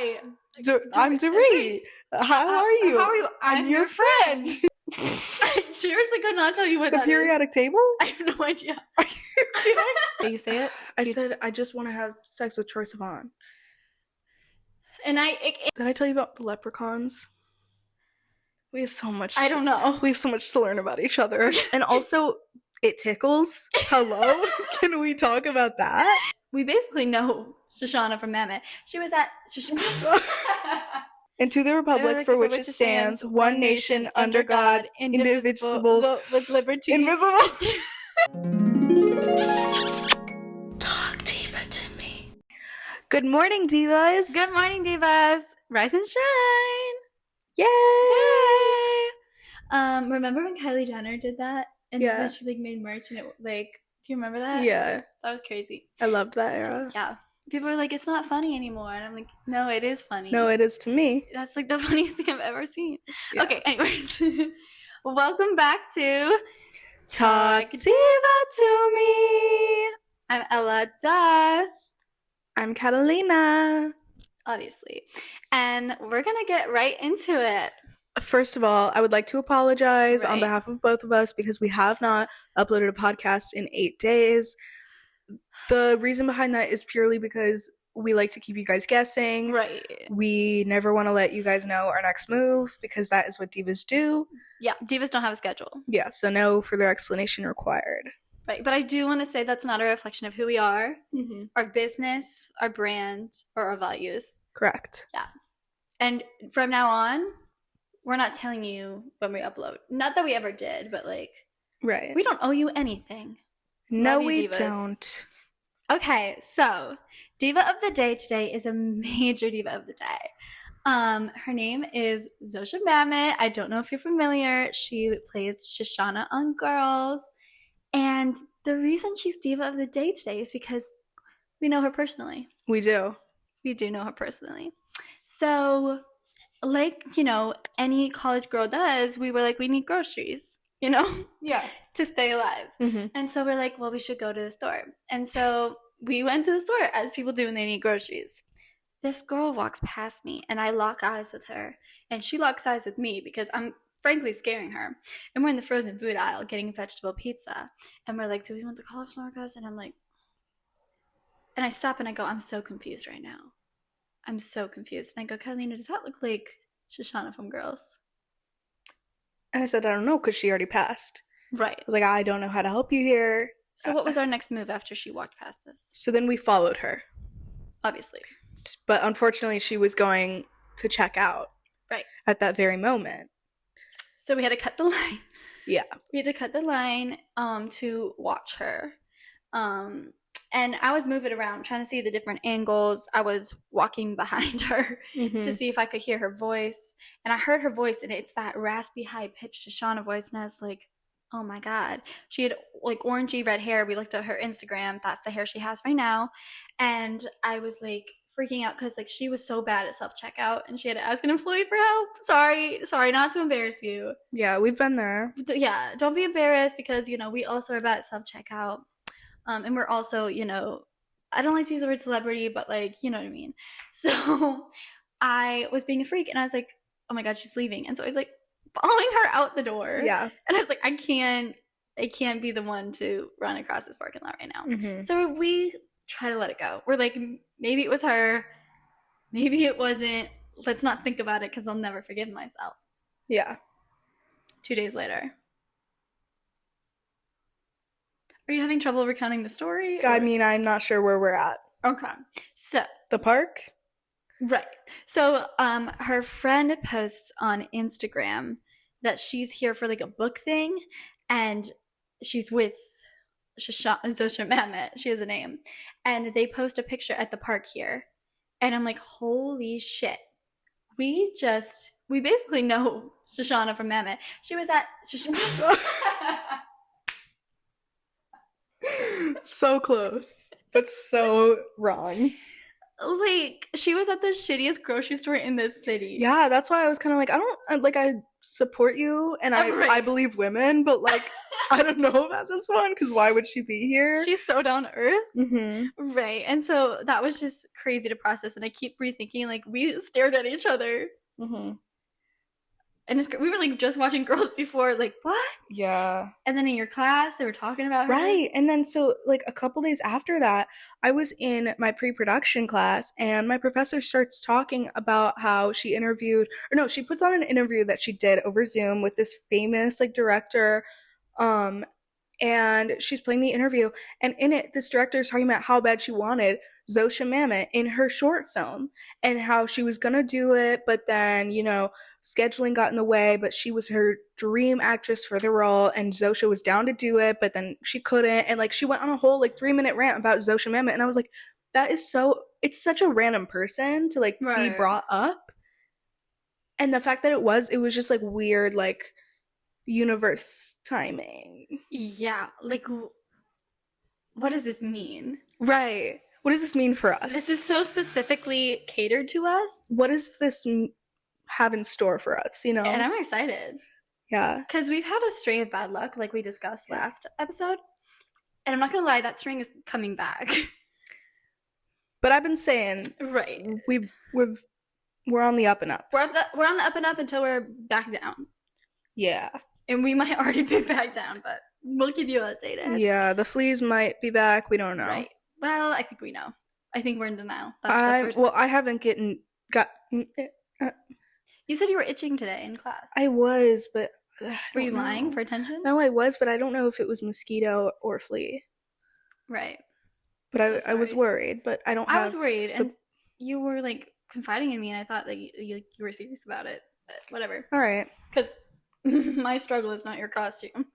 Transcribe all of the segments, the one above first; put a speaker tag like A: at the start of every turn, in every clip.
A: Hi.
B: I'm Dorit. How are you?
A: How are you? I'm your friend. I seriously could not tell you what
B: The
A: that
B: periodic table?
A: is. I have no idea.
B: Are you kidding?
A: You say it?
B: I said I just want to have sex with Troye Sivan.
A: And
B: Did I tell you about the leprechauns? We have so much.
A: I don't know.
B: We have so much to learn about each other. And also, it tickles. Hello? Can we talk about that?
A: We basically know Shoshana from Mammoth. She was at
B: And to the republic for which it stands, one nation, under God, indivisible,
A: with liberty.
B: invisible. Talk Diva to me. Good morning, divas.
A: Good morning, divas. Rise and shine.
B: Yay!
A: Yay! Remember when Kylie Jenner did that? And
B: Yeah.
A: then she made merch and it do you remember that?
B: Yeah.
A: That was crazy.
B: I loved that era.
A: Yeah. People are like, it's not funny anymore. And I'm like, no, it is funny.
B: No, it is to me.
A: That's the funniest thing I've ever seen.
B: Yeah.
A: Okay, anyways. Welcome back to
B: Talk Diva to me.
A: I'm Ella, duh.
B: I'm Catalina.
A: Obviously. And we're going to get right into it.
B: First of all, I would like to apologize on
A: Right.
B: behalf of both of us because we have not uploaded a podcast in 8 days. The reason behind that is purely because we like to keep you guys guessing.
A: Right.
B: We never want to let you guys know our next move because that is what divas do.
A: Yeah, divas don't have a schedule.
B: Yeah, so no further explanation required.
A: Right, but I do want to say that's not a reflection of who we are,
B: Mm-hmm.
A: our business, our brand, or our values.
B: Correct.
A: And from now on, we're not telling you when we upload. Not that we ever did, but
B: Right.
A: we don't owe you anything.
B: No,
A: Love you,
B: we
A: divas.
B: don't.
A: Okay, so Diva of the Day today is a major Diva of the Day. Her name is Zosha Mamet. I don't know if you're familiar. She plays Shoshana on Girls. And the reason she's Diva of the Day today is because we know her personally.
B: We do.
A: We do know her personally. So, any college girl does, we were like, we need groceries,
B: Yeah.
A: to stay alive.
B: Mm-hmm.
A: And so we're like, well, we should go to the store. And so we went to the store, as people do when they need groceries. This girl walks past me, and I lock eyes with her. And she locks eyes with me because I'm frankly scaring her. And we're in the frozen food aisle getting vegetable pizza. And we're like, do we want the cauliflower crust? And I'm like, and I stop and I go, I'm so confused right now. I'm so confused. And I go, Catalina, does that look like Shoshana from Girls?
B: And I said, I don't know, because she already passed.
A: Right.
B: I was like, I don't know how to help you here.
A: So what was our next move after she walked past us?
B: So then we followed her.
A: Obviously.
B: But unfortunately, she was going to check out.
A: Right.
B: At that very moment.
A: So we had to cut the line.
B: Yeah.
A: We had to cut the line to watch her. And I was moving around, trying to see the different angles. I was walking behind her to see if I could hear her voice. And I heard her voice, and it's that raspy, high-pitched Shoshana voice. And I was like, oh, my God. She had, orangey red hair. We looked at her Instagram. That's the hair she has right now. And I was, freaking out because, she was so bad at self-checkout. And she had to ask an employee for help. Sorry, not to embarrass you.
B: Yeah, we've been there.
A: Yeah, don't be embarrassed because, we also are bad at self-checkout. And we're also, I don't like to use the word celebrity, but you know what I mean. So I was being a freak, and I was like, oh my God, she's leaving. And so I was following her out the door.
B: Yeah.
A: And I was like, I can't be the one to run across this parking lot right now.
B: Mm-hmm.
A: So we try to let it go. We're like, maybe it was her. Maybe it wasn't. Let's not think about it because I'll never forgive myself.
B: Yeah.
A: 2 days later. Are you having trouble recounting the story?
B: I mean, I'm not sure where we're at.
A: Okay. So,
B: The park?
A: right. So, her friend posts on Instagram that she's here for a book thing, and she's with Zosha Mamet. She has a name. And they post a picture at the park here. And I'm like, holy shit. We basically know Shoshana from Mamet. She was at
B: So close, but so wrong.
A: Like, she was at the shittiest grocery store in this city.
B: Yeah, that's why I was kind of like, I support you, and I believe women, but like, I don't know about this one, because why would she be here?
A: She's so down to earth.
B: Mm-hmm.
A: Right. And so that was just crazy to process, and I keep rethinking, like, we stared at each other.
B: Mm-hmm.
A: And we were, like, just watching Girls Before, like, what?
B: Yeah.
A: And then in your class, they were talking about her.
B: Right. And then so, like, a couple days after that, I was in my pre-production class, and my professor starts talking about how she puts on an interview that she did over Zoom with this famous, like, director, and she's playing the interview, and in it, this director is talking about how bad she wanted Zosha Mamet in her short film, and how she was gonna do it, but then, scheduling got in the way, but she was her dream actress for the role, and Zosha was down to do it, but then she couldn't, and, like, she went on a whole, like, 3-minute rant about Zosha Mamet, and I was like, it's such a random person to, like, be brought up, and the fact that it was just, like, weird, like, universe timing.
A: Yeah, like, what does this mean?
B: Right. What does this mean for us?
A: This is so specifically catered to us.
B: What does this have in store for us,
A: And I'm excited.
B: Yeah.
A: Because we've had a string of bad luck, like we discussed last episode. And I'm not going to lie, that string is coming back.
B: But I've been saying,
A: right,
B: we're on the up and up.
A: We're on the up and up until we're back down.
B: Yeah.
A: And we might already be back down, but we'll keep you updated.
B: Yeah, the fleas might be back. We don't know.
A: Right. Well, I think we know. I think we're in denial. That's
B: I haven't got.
A: You said you were itching today in class.
B: I was, but
A: were you lying for attention?
B: No, I was, but I don't know if it was mosquito or flea.
A: Right.
B: But I was worried, but I don't.
A: I was worried, and you were like confiding in me, and I thought like you were serious about it. But whatever.
B: All right.
A: Because my struggle is not your costume.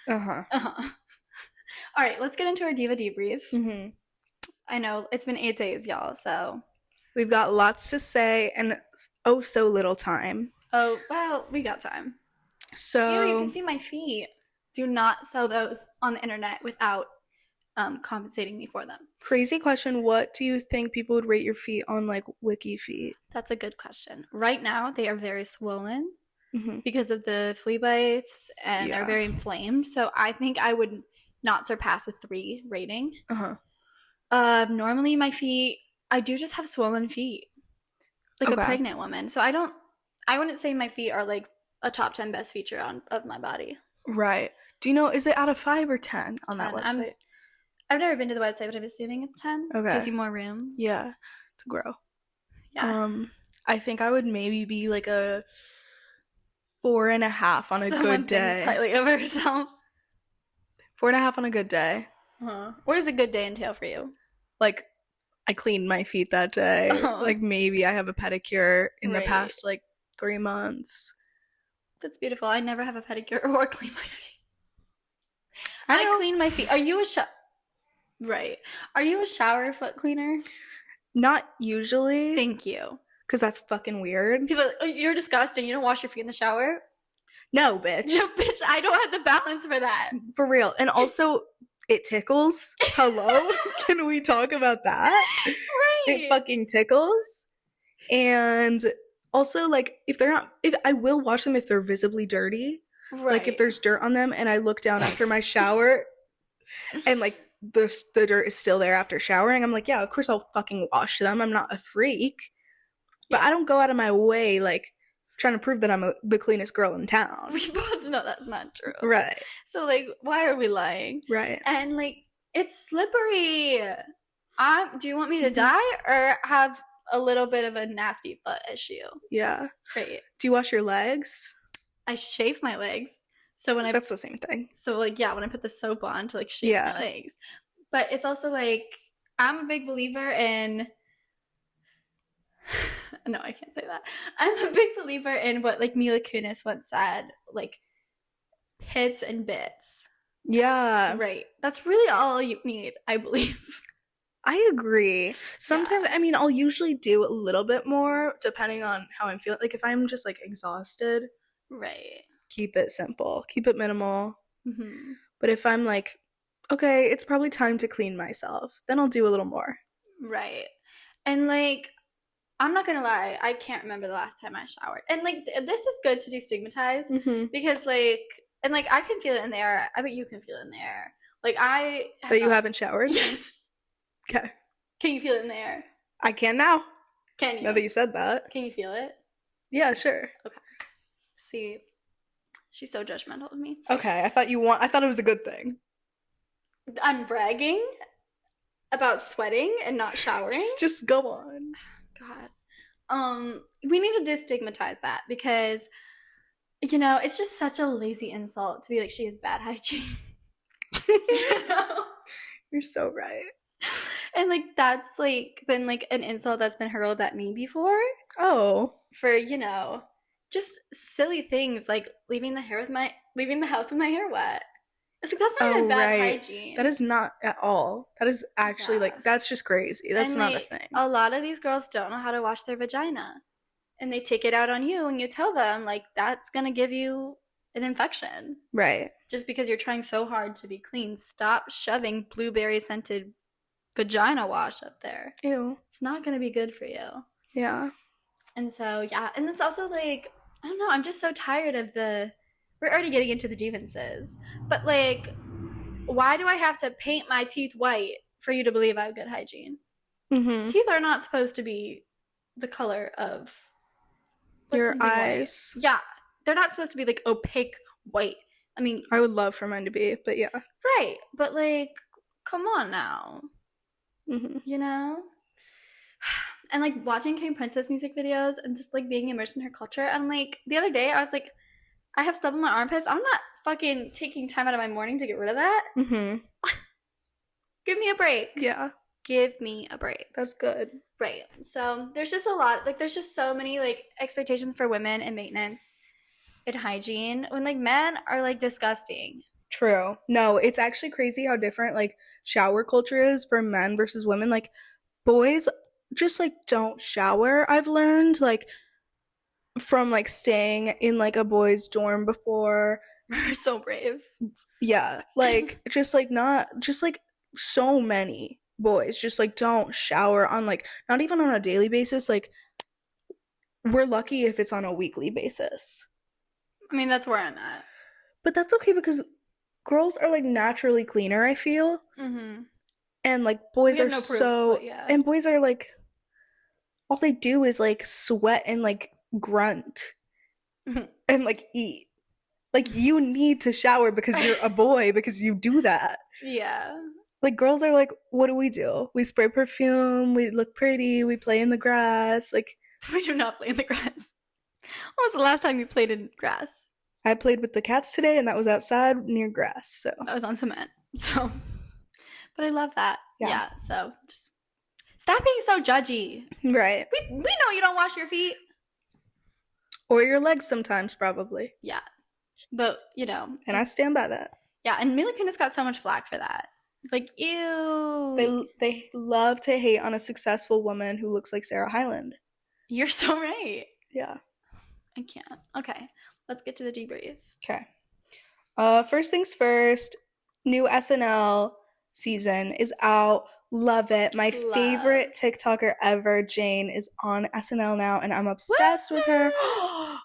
B: Uh-huh.
A: All right, let's get into our Diva debrief.
B: Mm-hmm.
A: I know it's been 8 days, y'all, so
B: we've got lots to say and so little time.
A: Oh, well, we got time.
B: So
A: you can see my feet. Do not sell those on the internet without compensating me for them.
B: Crazy question. What do you think people would rate your feet on, like, Wiki Feet?
A: That's a good question. Right now, they are very swollen because of the flea bites, and they're very inflamed. So I think I would not surpass a 3 rating. Normally my feet, I do just have swollen feet, like a pregnant woman. So I wouldn't say my feet are like a top 10 best feature of my body.
B: Right. Do you know, is it out of 5 or 10 on 10. That website?
A: I've never been to the website, but I'm assuming it's 10.
B: Okay.
A: Gives you more room.
B: Yeah, to grow.
A: Yeah.
B: I think I would maybe be like a 4.5 on a good day.
A: Thinks highly of herself.
B: 4.5 on a good day.
A: What does a good day entail for you?
B: Like, I cleaned my feet that day. Like, maybe I have a pedicure in the past, like, 3 months.
A: That's beautiful. I never have a pedicure or clean my feet. I clean my feet. Are you Are you a shower foot cleaner?
B: Not usually.
A: Thank you.
B: Because that's fucking weird.
A: People are like, oh, you're disgusting. You don't wash your feet in the shower?
B: No, bitch.
A: No, bitch. I don't have the balance for that.
B: For real. And also, it tickles. Hello? Can we talk about that?
A: Right.
B: It fucking tickles. And also, like, if I will wash them if they're visibly dirty. Right. Like, if there's dirt on them and I look down after my shower and, like, the dirt is still there after showering, I'm like, yeah, of course I'll fucking wash them. I'm not a freak. But I don't go out of my way, like, trying to prove that I'm the cleanest girl in town.
A: We both know that's not true.
B: Right.
A: So, like, why are we lying?
B: Right.
A: And, like, it's slippery. Do you want me to die or have a little bit of a nasty foot issue?
B: Yeah.
A: Great.
B: Do you wash your legs?
A: I shave my legs. So when
B: That's the same thing.
A: So, like, yeah, when I put the soap on to, like, shave my legs. But it's also, like, I'm a big believer in... No, I can't say that. I'm a big believer in what, like, Mila Kunis once said, like, hits and bits.
B: Yeah.
A: Right. That's really all you need, I believe.
B: I agree. Sometimes, I mean, I'll usually do a little bit more depending on how I'm feeling. Like, if I'm just, like, exhausted.
A: Right.
B: Keep it simple. Keep it minimal. But if I'm like, okay, it's probably time to clean myself, then I'll do a little more.
A: Right. And like, I'm not gonna lie, I can't remember the last time I showered. And like, this is good to destigmatize because like, and like, I can feel it in the air. I bet you can feel it in the air. Like, I have
B: that you haven't showered.
A: Yes.
B: Okay.
A: Can you feel it in the air?
B: I can now.
A: Can you?
B: Now that you said that.
A: Can you feel it?
B: Yeah, sure.
A: Okay. See, she's so judgmental of me.
B: Okay, I thought it was a good thing.
A: I'm bragging about sweating and not showering.
B: Just go on.
A: God. We need to destigmatize that because, you know, it's just such a lazy insult to be like, she has bad hygiene. You know?
B: You're so right.
A: And like, that's like been like an insult that's been hurled at me before.
B: Oh.
A: For, you know, just silly things like leaving the house with my hair wet. It's like, that's not even bad hygiene.
B: That is not at all. That is actually like, that's just crazy. That's
A: and,
B: not
A: like,
B: a thing.
A: A lot of these girls don't know how to wash their vagina. And they take it out on you and you tell them, like, that's going to give you an infection.
B: Right.
A: Just because you're trying so hard to be clean. Stop shoving blueberry scented vagina wash up there.
B: Ew.
A: It's not going to be good for you.
B: Yeah.
A: And so, yeah. And it's also like, I don't know, I'm just so tired of we're already getting into the grievances. But like, why do I have to paint my teeth white for you to believe I have good hygiene? Teeth are not supposed to be the color of
B: your eyes.
A: White. Yeah. They're not supposed to be like opaque white. I mean,
B: I would love for mine to be, but yeah.
A: Right. But like, come on now. You know? And like watching King Princess music videos and just like being immersed in her culture. And like the other day I was like, I have stuff in my armpits. I'm not fucking taking time out of my morning to get rid of that. Give me a break.
B: Yeah.
A: Give me a break.
B: That's good.
A: Right. So there's just a lot, like there's just so many like expectations for women and maintenance and hygiene when like men are like disgusting.
B: True. No, it's actually crazy how different like shower culture is for men versus women. Like boys just like don't shower. I've learned like from like staying in like a boys' dorm before.
A: You're so brave.
B: Yeah. Like just like so many boys just like don't shower on like not even on a daily basis. Like we're lucky if it's on a weekly basis.
A: I mean, that's where I'm at.
B: But that's okay because girls are like naturally cleaner, I feel. And like boys are and boys are like all they do is like sweat and like grunt and like eat. Like you need to shower because you're a boy because you do that.
A: Yeah.
B: Like girls are like, what do? We spray perfume, we look pretty, we play in the grass. Like
A: we do not play in the grass. When was the last time you played in grass?
B: I played with the cats today and that was outside near grass. So
A: that was on cement. So but I love that. Yeah. So just stop being so judgy.
B: Right.
A: We know you don't wash your feet.
B: Or your legs sometimes, probably.
A: Yeah. But, you know.
B: And I stand by that.
A: Yeah, and Mila Kunis got so much flack for that. Like, ew.
B: They love to hate on a successful woman who looks like Sarah Hyland.
A: You're so right.
B: Yeah.
A: I can't. Okay. Let's get to the debrief.
B: Okay. First things first, new SNL season is out. Love it. My favorite TikToker ever, Jane, is on SNL now, and I'm obsessed with her.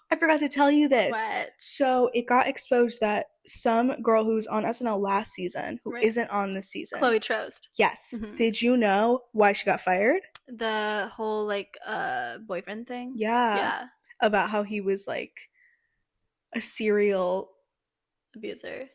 B: I forgot to tell you this.
A: What?
B: So it got exposed that some girl who was on SNL last season, who isn't on this season.
A: Chloe Trost.
B: Yes. Did you know why she got fired?
A: The whole, like, boyfriend thing?
B: Yeah. Yeah. About how he was, like, a serial
A: abuser.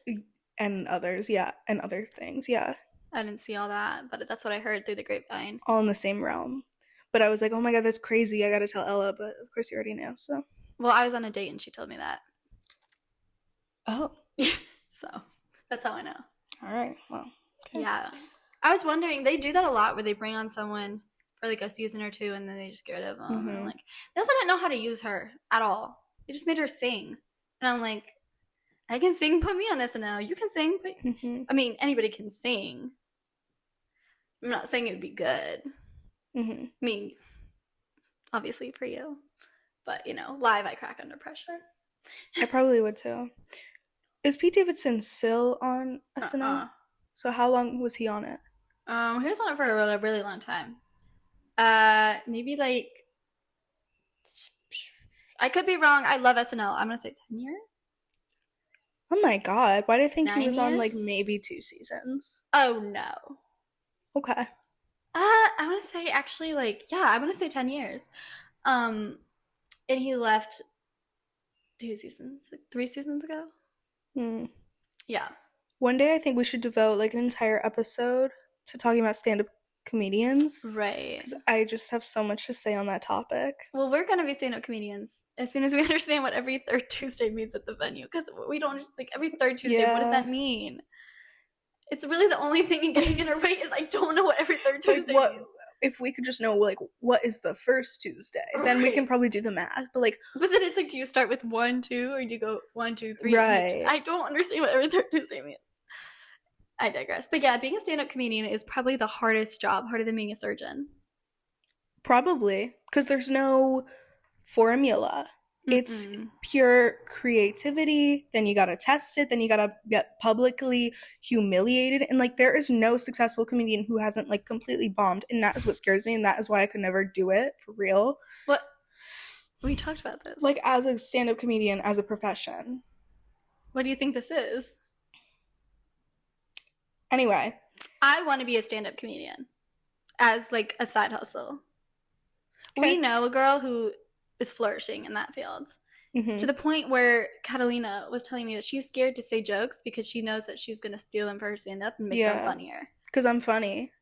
B: And others, yeah. And other things, yeah.
A: I didn't see all that, but that's what I heard through the grapevine.
B: All in the same realm. But I was like, oh my god, that's crazy. I gotta tell Ella, but of course you already knew, so.
A: Well, I was on a date and she told me that.
B: Oh.
A: So, that's how I know.
B: Alright, well.
A: Okay. Yeah. I was wondering, they do that a lot where they bring on someone for like a season or two and then they just get rid of them. And like, they also didn't know how to use her at all. They just made her sing. And I'm like, I can sing, put me on SNL. You can sing, I mean, anybody can sing. I'm not saying it would be good. I mean, obviously for you. But, you know, live I crack under pressure.
B: I probably would too. Is Pete Davidson still on SNL? So how long was he on it?
A: He was on it for a really long time. Maybe like I could be wrong. I love SNL. I'm gonna say 10 years.
B: Oh my god, why did I think he
A: 9
B: was on
A: years.
B: like maybe 2 seasons?
A: Oh no.
B: Okay.
A: I want to say actually like yeah, I want to say 10 years. Um, and he left 2 seasons, like 3 seasons ago.
B: Hmm.
A: Yeah.
B: One day I think we should devote like an entire episode to talking about stand-up comedians
A: Right.
B: because I just have so much to say on that topic.
A: Well, we're gonna be stand-up comedians as soon as we understand what every third Tuesday means at the venue, because we don't like every third Tuesday. What does
B: Yeah.
A: that mean? It's really the only thing getting in our way is I don't know what every third
B: Like
A: Tuesday
B: what
A: means.
B: if we could just know like what is the first Tuesday? Then we can
A: Right.
B: probably do the math. But like
A: But then it's like, do you start with 1, 2, or do you go 1, 2, 3?
B: right.
A: I don't understand what every third Tuesday means. I digress. But yeah, being a stand-up comedian is probably the hardest job, harder than being a surgeon.
B: Probably because there's no formula. It's pure creativity. Then you gotta test it. Then you gotta get publicly humiliated. And like, there is no successful comedian who hasn't like completely bombed. And that is what scares me. And that is why I could never do it for real.
A: What? We talked about this.
B: Like, as a stand-up comedian, as a profession.
A: What do you think this is?
B: Anyway.
A: I want to be a stand-up comedian as like a side hustle. Okay. We know a girl who is flourishing in that field. To the point where Catalina was telling me that she's scared to say jokes because she knows that she's going to steal them for her stand-up and make them funnier.
B: Because I'm funny.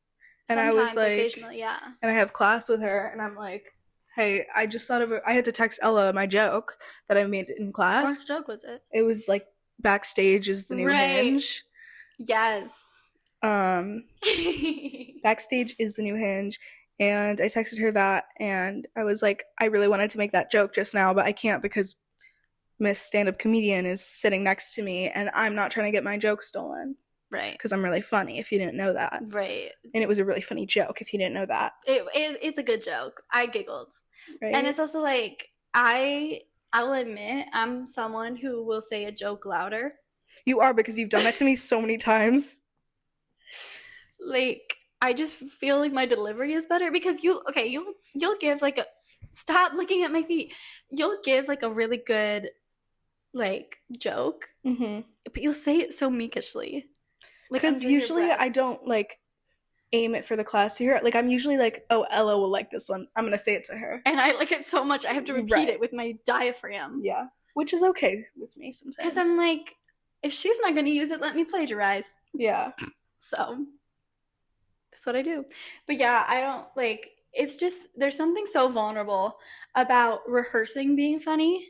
B: And
A: sometimes,
B: I was like,
A: occasionally, yeah.
B: And I have class with her, and I'm like, hey, I just thought of it. I had to text Ella my joke that I made in class.
A: What joke was it?
B: It was like, backstage is the new Hinge.
A: Yes.
B: Backstage is the new Hinge. And I texted her that, and I was like, I really wanted to make that joke just now, but I can't because Miss Stand-Up Comedian is sitting next to me, and I'm not trying to get my joke stolen.
A: Right.
B: Because I'm really funny, if you didn't know that.
A: Right.
B: And it was a really funny joke, if you didn't know that.
A: It's a good joke. I giggled. Right? And it's also like, I'll admit, I'm someone who will say a joke louder.
B: You are, because you've done that to me so many times.
A: Like, I just feel like my delivery is better because you'll give like a, stop looking at my feet. You'll give like a really good like joke, but you'll say it so meekishly.
B: Because usually I don't like aim it for the class to hear it. Like, I'm usually like, oh, Ella will like this one. I'm gonna say it to her,
A: and I like it so much I have to repeat it with my diaphragm.
B: Yeah, which is okay with me sometimes.
A: Because I'm like, if she's not gonna use it, let me plagiarize.
B: Yeah.
A: So that's what I do. But yeah, I don't like. It's just there's something so vulnerable about rehearsing being funny,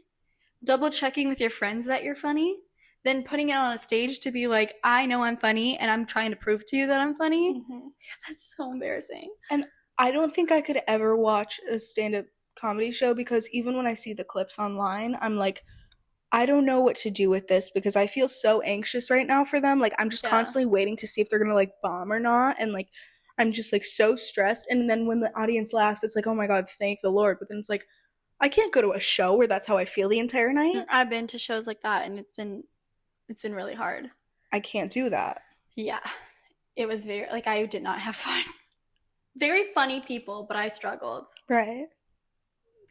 A: double checking with your friends that you're funny, then putting it on a stage to be like, I know I'm funny and I'm trying to prove to you that I'm funny. Yeah, that's so embarrassing.
B: And I don't think I could ever watch a stand-up comedy show because even when I see the clips online, I'm like, I don't know what to do with this because I feel so anxious right now for them. Like, I'm just constantly waiting to see if they're gonna like bomb or not. And like, I'm just like so stressed. And then when the audience laughs, it's like, oh my God, thank the Lord. But then it's like, I can't go to a show where that's how I feel the entire night.
A: I've been to shows like that and it's been really hard.
B: I can't do that.
A: Yeah. It was very, like, I did not have fun. Very funny people, but I struggled.
B: Right.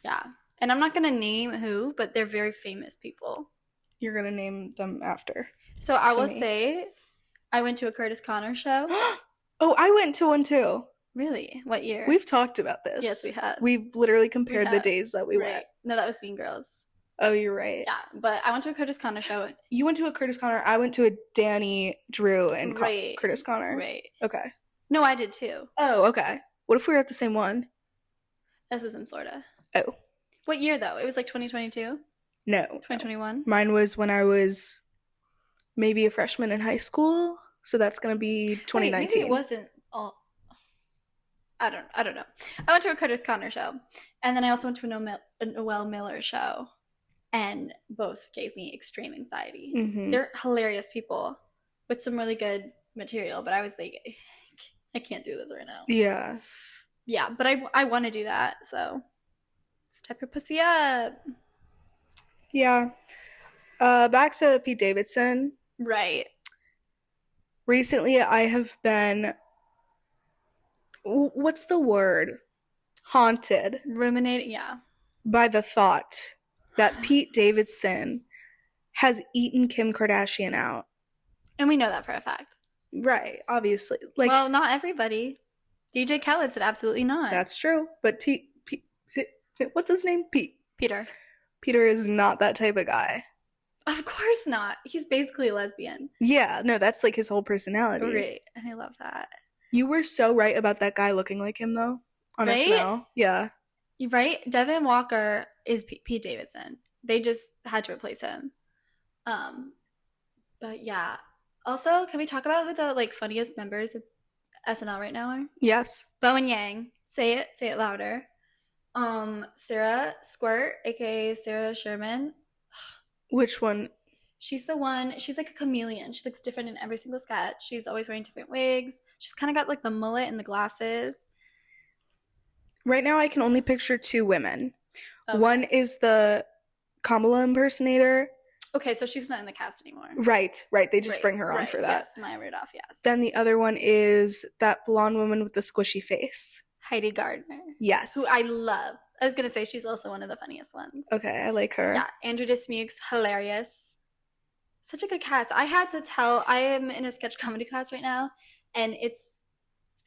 A: Yeah. And I'm not going to name who, but they're very famous people.
B: You're going to name them after.
A: So I will say, I went to a Curtis Connor show.
B: Oh, I went to one too.
A: Really? What year?
B: We've talked about this.
A: Yes, we have.
B: We've literally compared the days that we went.
A: No, that was Mean Girls.
B: Oh, you're right.
A: Yeah, but I went to a Curtis Connor show.
B: You went to a Curtis Connor. I went to a Danny, Drew, and Curtis Connor.
A: Right.
B: Okay.
A: No, I did too.
B: Oh, okay. What if we were at the same one?
A: This was in Florida.
B: Oh.
A: What year, though? It was like 2022?
B: No.
A: 2021?
B: Mine was when I was maybe a freshman in high school. So that's going to be 2019.
A: Wait, maybe it wasn't all... I don't know. I went to a Curtis Connor show. And then I also went to a Noel Miller show. And both gave me extreme anxiety. They're hilarious people with some really good material. But I was like, I can't do this right now.
B: Yeah.
A: Yeah, but I want to do that. So step your pussy up.
B: Yeah. Back to Pete Davidson.
A: Right.
B: Recently, I have been... What's the word? haunted,
A: ruminating, yeah,
B: by the thought that Pete Davidson has eaten Kim Kardashian out.
A: And we know that for a fact.
B: Right, obviously. Like,
A: well, not everybody. DJ Khaled said absolutely not.
B: That's true, but what's his name?
A: Peter.
B: Peter is not that type of guy.
A: Of course not. He's basically a lesbian.
B: Yeah, no, that's like his whole personality.
A: Right, and I love that.
B: You were so right about that guy looking like him, though, on SNL. Yeah.
A: Right? Devin Walker is Pete Davidson. They just had to replace him. But yeah. Also, can we talk about who the like funniest members of SNL right now are?
B: Yes.
A: Bo and Yang. Say it louder. Sarah Squirt, aka Sarah Sherman.
B: Which one?
A: She's the one, she's like a chameleon. She looks different in every single sketch. She's always wearing different wigs. She's kind of got like the mullet and the glasses.
B: Right now, I can only picture two women. Okay. One is the Kamala impersonator.
A: Okay, so she's not in the cast anymore.
B: Right. They just bring her on for that.
A: Yes, Maya Rudolph, yes.
B: Then the other one is that blonde woman with the squishy face.
A: Heidi Gardner.
B: Yes.
A: Who I love. I was going to say she's also one of the funniest ones.
B: Okay, I like her.
A: Yeah, Andrew Dismuke's hilarious. Such a good cast. I had to tell, I am in a sketch comedy class right now, and it's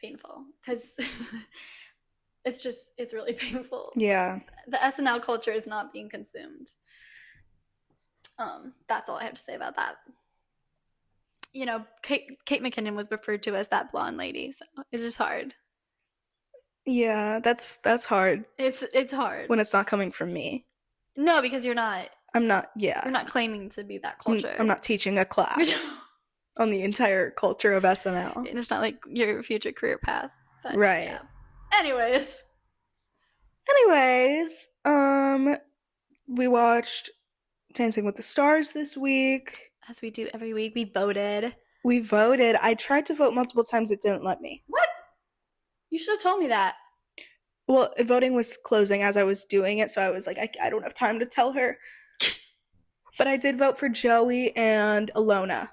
A: painful because it's really painful.
B: Yeah.
A: The SNL culture is not being consumed. That's all I have to say about that. You know, Kate McKinnon was referred to as that blonde lady, so it's just hard.
B: Yeah, that's hard.
A: It's hard.
B: When it's not coming from me.
A: No, because you're not.
B: I'm not, yeah.
A: You're not claiming to be that culture.
B: I'm not teaching a class on the entire culture of SNL.
A: And it's not like your future career path. But,
B: right.
A: Yeah. Anyways,
B: we watched Dancing with the Stars this week.
A: As we do every week. We voted.
B: I tried to vote multiple times. It didn't let me.
A: What? You should have told me that.
B: Well, voting was closing as I was doing it, so I was like, I don't have time to tell her. But I did vote for Joey and Alona.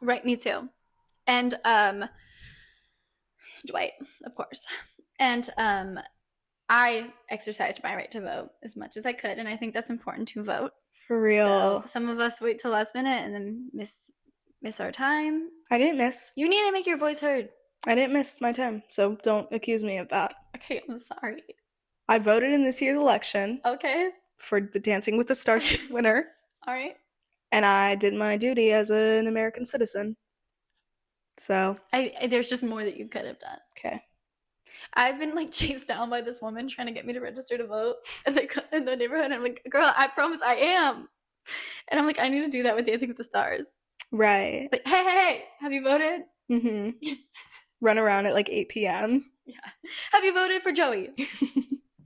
A: Right, me too. And Dwight, of course. And I exercised my right to vote as much as I could, and I think that's important to vote.
B: For real.
A: So some of us wait till last minute and then miss our time.
B: I didn't miss.
A: You need to make your voice heard.
B: I didn't miss my time, so don't accuse me of that.
A: Okay, I'm sorry.
B: I voted in this year's election.
A: Okay.
B: For the Dancing with the Stars winner.
A: All right.
B: And I did my duty as an American citizen. So.
A: There's just more that you could have done.
B: Okay.
A: I've been like chased down by this woman trying to get me to register to vote in the neighborhood. And I'm like, girl, I promise I am. And I'm like, I need to do that with Dancing with the Stars.
B: Right.
A: Like, hey, have you voted?
B: Mm-hmm. Run around at like 8 p.m.
A: Yeah. Have you voted for Joey?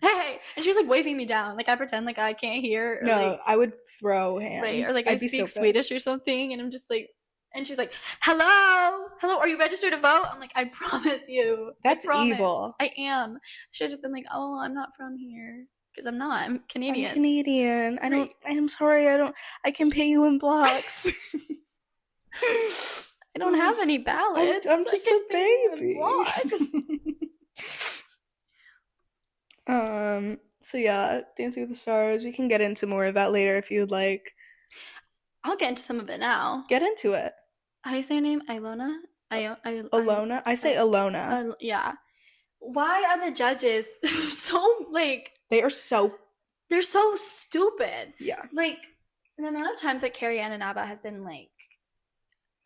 A: Hey. And she was like waving me down. Like I pretend like I can't hear. Or,
B: no,
A: like,
B: I would throw hands.
A: Right. Or like I speak Swedish or something. And I'm just like, and she's like, hello, are you registered to vote? I'm like, I promise you.
B: That's evil.
A: I am. Should have just been like, oh, I'm not from here. Because I'm not. I'm Canadian.
B: I'm Canadian. Right. I'm sorry. I can pay you in blocks.
A: I don't have any ballots.
B: I'm just a baby. So yeah, Dancing with the Stars. We can get into more of that later if you'd like.
A: I'll get into some of it now.
B: Get into it.
A: How do you say your name? Ilona?
B: Alona? I say Alona.
A: Yeah. Why are the judges so, like... They're so stupid.
B: Yeah.
A: Like, the amount of times that Carrie Ann Inaba has been like,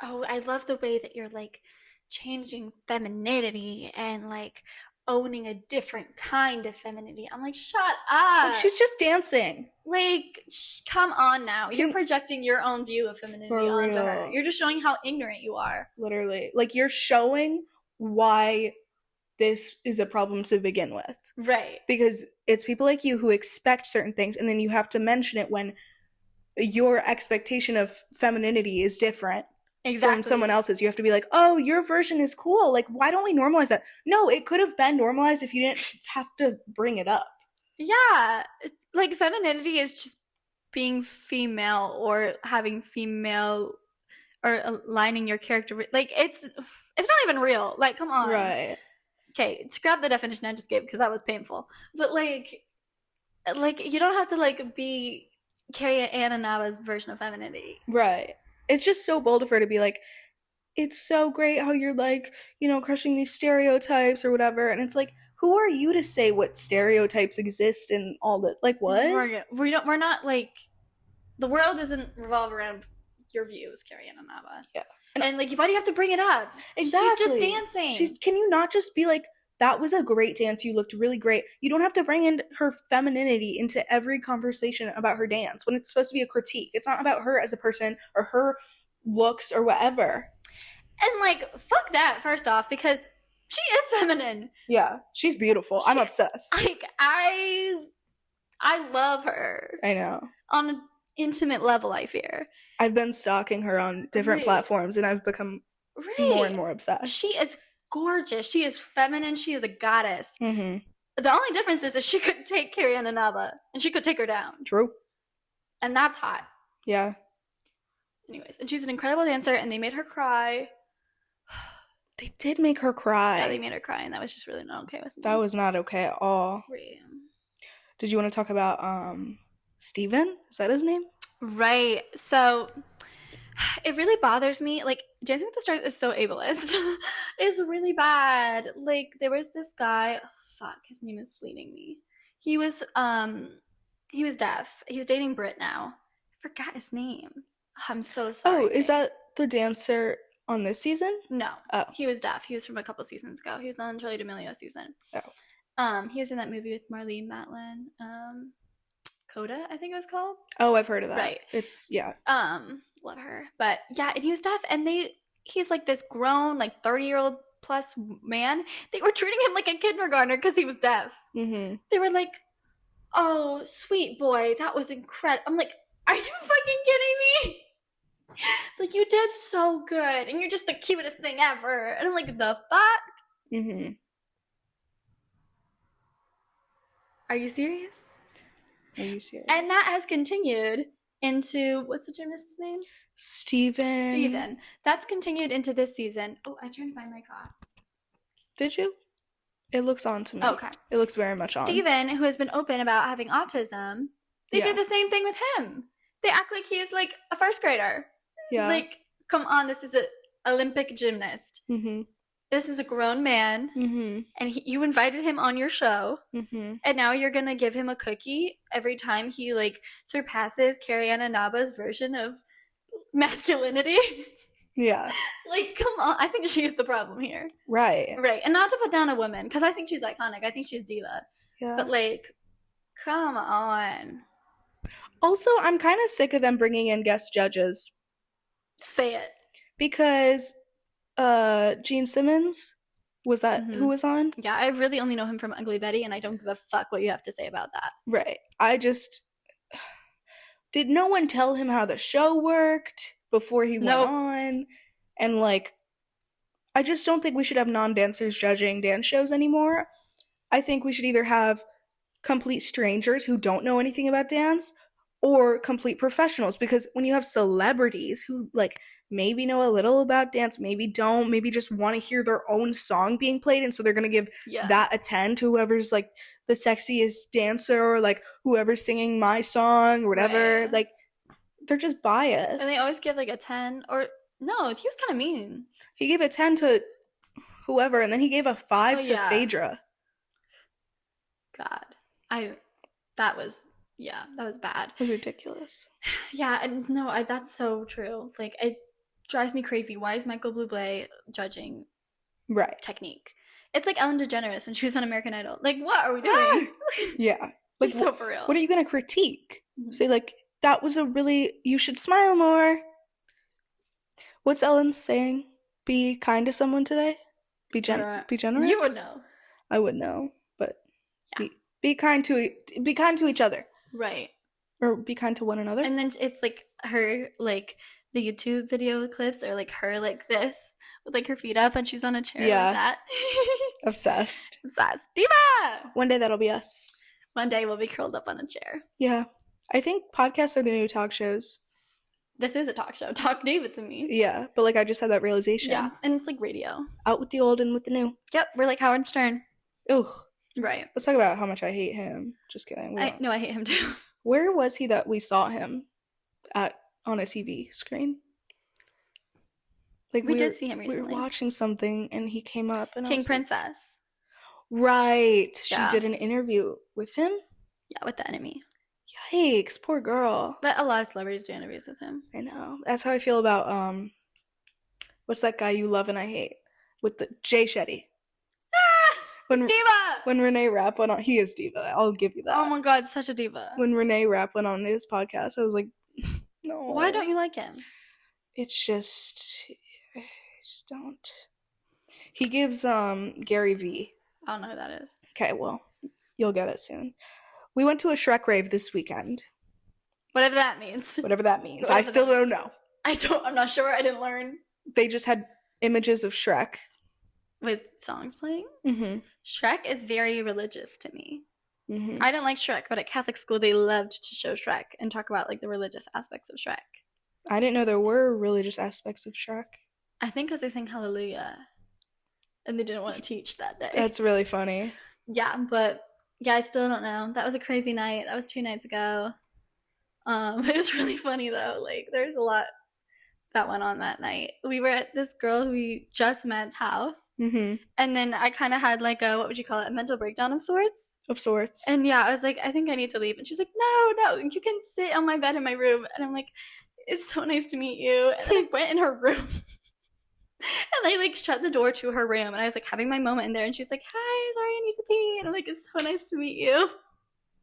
A: oh, I love the way that you're, like, changing femininity and, like, owning a different kind of femininity. I'm like, shut up.
B: Like, she's just dancing.
A: Like, come on now. You're projecting your own view of femininity onto her. You're just showing how ignorant you are.
B: Literally. Like, you're showing why this is a problem to begin with.
A: Right.
B: Because it's people like you who expect certain things, and then you have to mention it when your expectation of femininity is different. Exactly. From someone else's. You have to be like, oh, your version is cool. Like, why don't we normalize that? No, it could have been normalized if you didn't have to bring it up. Yeah.
A: It's like femininity is just being female or having female or aligning your character. Like, it's not even real. Like, come on.
B: Right.
A: okay, scrap the definition I just gave because that was painful. But like you don't have to like be Carrie Ann Nava's version of femininity.
B: Right. It's just so bold of her to be like, it's so great how you're like, you know, crushing these stereotypes or whatever. And it's like, who are you to say what stereotypes exist and all that? Like, what?
A: We're not like, the world doesn't revolve around your views, Carrie Ann Nava.
B: Yeah.
A: And like, why do you have to bring it up?
B: Exactly.
A: She's just dancing.
B: Can you not just be like, that was a great dance, you looked really great. You don't have to bring in her femininity into every conversation about her dance when it's supposed to be a critique. It's not about her as a person or her looks or whatever.
A: And like, fuck that, first off, because she is feminine.
B: Yeah, she's beautiful. I'm obsessed.
A: Like, I love her.
B: I know.
A: On an intimate level, I fear.
B: I've been stalking her on different platforms, and I've become more and more obsessed.
A: She is gorgeous. She is feminine. She is a goddess.
B: Mm-hmm.
A: The only difference is that she could take Carrie Ann Nava, and she could take her down.
B: True.
A: And that's hot.
B: Yeah.
A: Anyways, and she's an incredible dancer, and they made her cry.
B: They did make her cry.
A: Yeah, they made her cry, and that was just really not okay with me.
B: That was not okay at all.
A: Right.
B: Did you want to talk about Steven? Is that his name?
A: Right. So it really bothers me. Like, Dancing with the Stars is so ableist. It's really bad. Like, there was this guy. Oh, fuck, his name is fleeting me. He was deaf. He's dating Brit now. I forgot his name. I'm so sorry.
B: Oh, is that the dancer on this season?
A: No.
B: Oh.
A: He was deaf. He was from a couple seasons ago. He was on Charli D'Amelio season.
B: Oh.
A: He was in that movie with Marlene Matlin. Coda, I think it was called.
B: Oh, I've heard of that.
A: Right.
B: It's, yeah.
A: Love her. But yeah, and he was deaf, and he's like this grown, like 30-year-old plus man. They were treating him like a kindergartner because he was deaf.
B: Mm-hmm.
A: They were like, oh, sweet boy, that was incredible. I'm like, are you fucking kidding me? Like, you did so good, and you're just the cutest thing ever. And I'm like, the fuck?
B: Mm-hmm.
A: Are you serious?
B: Are you serious?
A: And that has continued into, what's the gymnast's name?
B: Steven.
A: That's continued into this season. Oh, I turned my mic off.
B: Did you? It looks on to me.
A: Okay.
B: It looks very much on.
A: Steven, who has been open about having autism, they did the same thing with him. They act like he is like a first grader.
B: Yeah.
A: Like, come on, this is an Olympic gymnast.
B: Mm-hmm.
A: This is a grown man, and you invited him on your show, and now you're gonna give him a cookie every time he like surpasses Carrie Ann Nava's version of masculinity.
B: Yeah.
A: Like, come on. I think she's the problem here.
B: Right.
A: Right. And not to put down a woman, because I think she's iconic. I think she's Diva.
B: Yeah.
A: But like, come on.
B: Also, I'm kind of sick of them bringing in guest judges.
A: Say it.
B: Because Gene Simmons, was that who was on?
A: Yeah, I really only know him from Ugly Betty, and I don't give a fuck what you have to say about that.
B: Right. Did no one tell him how the show worked before he went on? And like, I just don't think we should have non-dancers judging dance shows anymore. I think we should either have complete strangers who don't know anything about dance or complete professionals, because when you have celebrities who like maybe know a little about dance, maybe don't, maybe just want to hear their own song being played, and so they're gonna give that a 10 to whoever's like the sexiest dancer, or like whoever's singing my song or whatever. Right. Like, they're just biased.
A: And they always give like a 10, or no, he was kind of mean.
B: He gave a 10 to whoever, and then he gave a 5 to Phaedra.
A: God, that was bad.
B: It was ridiculous.
A: Yeah, and no, that's so true. Like, it drives me crazy. Why is Michael Bublé judging technique? It's like Ellen DeGeneres when she was on American Idol. Like, what are we doing?
B: Yeah. Like,
A: so for real.
B: What are you going to critique? Say, like, that was you should smile more. What's Ellen saying? Be kind to someone today? Be generous?
A: You would know.
B: I would know, but be kind to each other.
A: Right.
B: Or be kind to one another.
A: And then it's like her, like, the YouTube video clips are like her like this with like her feet up and she's on a chair like that.
B: Obsessed.
A: Diva!
B: One day that'll be us.
A: One day we'll be curled up on a chair.
B: Yeah. I think podcasts are the new talk shows.
A: This is a talk show. Talk Diva to me.
B: Yeah, but like I just had that realization.
A: Yeah, and it's like radio.
B: Out with the old and with the new.
A: Yep, we're like Howard Stern.
B: Oh,
A: right.
B: Let's talk about how much I hate him. Just kidding.
A: I hate him too.
B: Where was he that we saw him at on a TV screen? Like
A: we did see him recently.
B: We were watching something and he came up and
A: King Princess.
B: Right. Yeah. She did an interview with him?
A: Yeah, with the enemy.
B: Yikes, poor girl.
A: But a lot of celebrities do interviews with him.
B: I know. That's how I feel about what's that guy you love and I hate? With the Jay Shetty.
A: Diva!
B: When Renee Rapp went on, he is Diva. I'll give you that.
A: Oh my god, such a diva.
B: When Renee Rapp went on his podcast, I was like, no.
A: Why don't you like him?
B: It's just, I just don't. He gives Gary V.
A: I don't know who that is.
B: Okay, well, you'll get it soon. We went to a Shrek rave this weekend.
A: Whatever that means.
B: Whatever that means. I still don't know.
A: I'm not sure. I didn't learn.
B: They just had images of Shrek.
A: With songs playing?
B: Mm-hmm.
A: Shrek is very religious to me.
B: Mm-hmm.
A: I didn't like Shrek, but at Catholic school they loved to show Shrek and talk about like the religious aspects of Shrek.
B: I didn't know there were religious aspects of Shrek.
A: I think because they sang Hallelujah. And they didn't want to teach that day.
B: That's really funny.
A: Yeah, but yeah, I still don't know. That was a crazy night. That was 2 nights ago. It was really funny though. Like there's a lot that went on that night. We were at this girl who we just met's house.
B: Mm-hmm.
A: And then I kind of had like a, what would you call it, a mental breakdown of sorts. And yeah, I was like, I think I need to leave. And she's like, no, you can sit on my bed in my room. And I'm like, it's so nice to meet you. And I went in her room. And I like shut the door to her room. And I was like having my moment in there. And she's like, hi, sorry, I need to pee. And I'm like, it's so nice to meet you.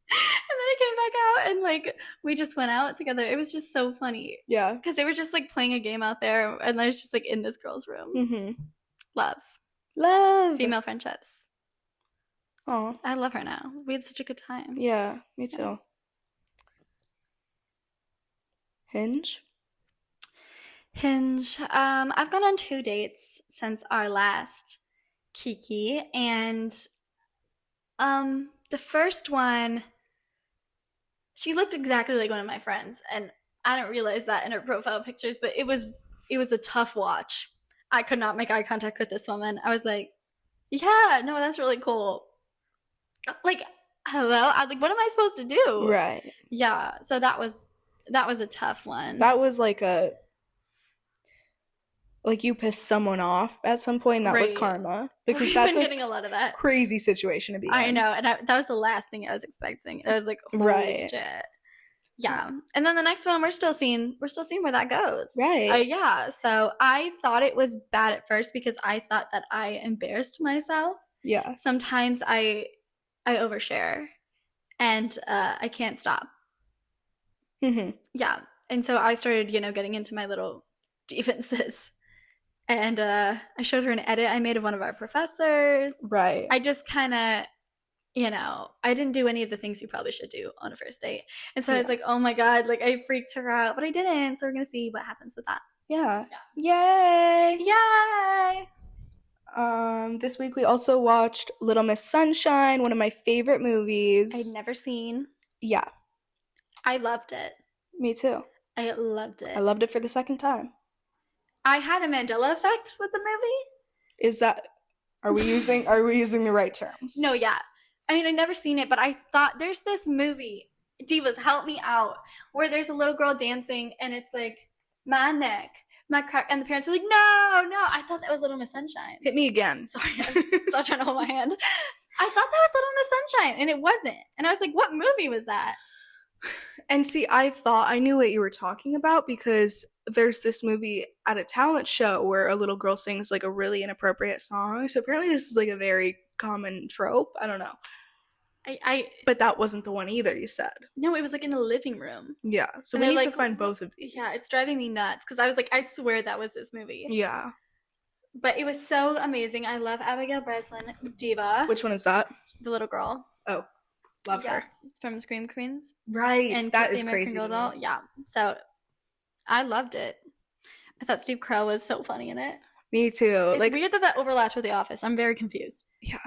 A: And then I came back out and like we just went out together. It was just so funny.
B: Yeah.
A: Because they were just like playing a game out there and I was just like in this girl's room.
B: Mm-hmm.
A: Love. Female friendships.
B: Oh.
A: I love her now. We had such a good time.
B: Yeah, me too. Hinge?
A: I've gone on 2 dates since our last Kiki and the first one, she looked exactly like one of my friends, and I didn't realize that in her profile pictures, but it was a tough watch. I could not make eye contact with this woman. I was like, yeah, no, that's really cool. Like, hello? I was like, what am I supposed to do?
B: Right.
A: Yeah, so that was a tough one.
B: That was like you pissed someone off at some point, and that was karma. Because
A: We've
B: that's
A: been getting a lot of that.
B: Crazy situation to be in.
A: I know, and that was the last thing I was expecting. I was like, holy shit. Yeah. And then the next one, we're still seeing where that goes.
B: Right.
A: Yeah. So I thought it was bad at first because I thought that I embarrassed myself.
B: Yeah.
A: Sometimes I overshare and I can't stop.
B: Mm-hmm.
A: Yeah. And so I started, getting into my little defenses. And I showed her an edit I made of one of our professors.
B: Right.
A: I just kind of, I didn't do any of the things you probably should do on a first date. And so I was like, oh my God, like I freaked her out, but I didn't. So we're going to see what happens with that.
B: Yeah. Yay.
A: Yay.
B: This week we also watched Little Miss Sunshine, one of my favorite movies.
A: I'd never seen.
B: Yeah.
A: I loved it.
B: Me too.
A: I loved it.
B: I loved it for the second time.
A: I had a Mandela effect with the movie.
B: Are we using the right terms?
A: No, yeah. I mean, I'd never seen it, but I thought there's this movie, Divas, help me out, where there's a little girl dancing and it's like, my neck, my crack, and the parents are like, no. I thought that was Little Miss Sunshine.
B: Hit me again.
A: Sorry, stop trying to hold my hand. I thought that was Little Miss Sunshine, and it wasn't. And I was like, what movie was that?
B: And see, I thought I knew what you were talking about because there's this movie at a talent show where a little girl sings like a really inappropriate song. So apparently this is like a very common trope. I don't know. But that wasn't the one either, you said.
A: No, it was like in a living room.
B: Yeah. So we need to find both of these.
A: Yeah, it's driving me nuts because I was like, I swear that was this movie.
B: Yeah.
A: But it was so amazing. I love Abigail Breslin, Diva.
B: Which one is that?
A: The little girl.
B: Oh, love her.
A: From Scream Queens.
B: Right.
A: And
B: that is crazy.
A: Yeah. So I loved it. I thought Steve Carell was so funny in it.
B: Me too.
A: It's weird that overlapped with The Office. I'm very confused.
B: Yeah.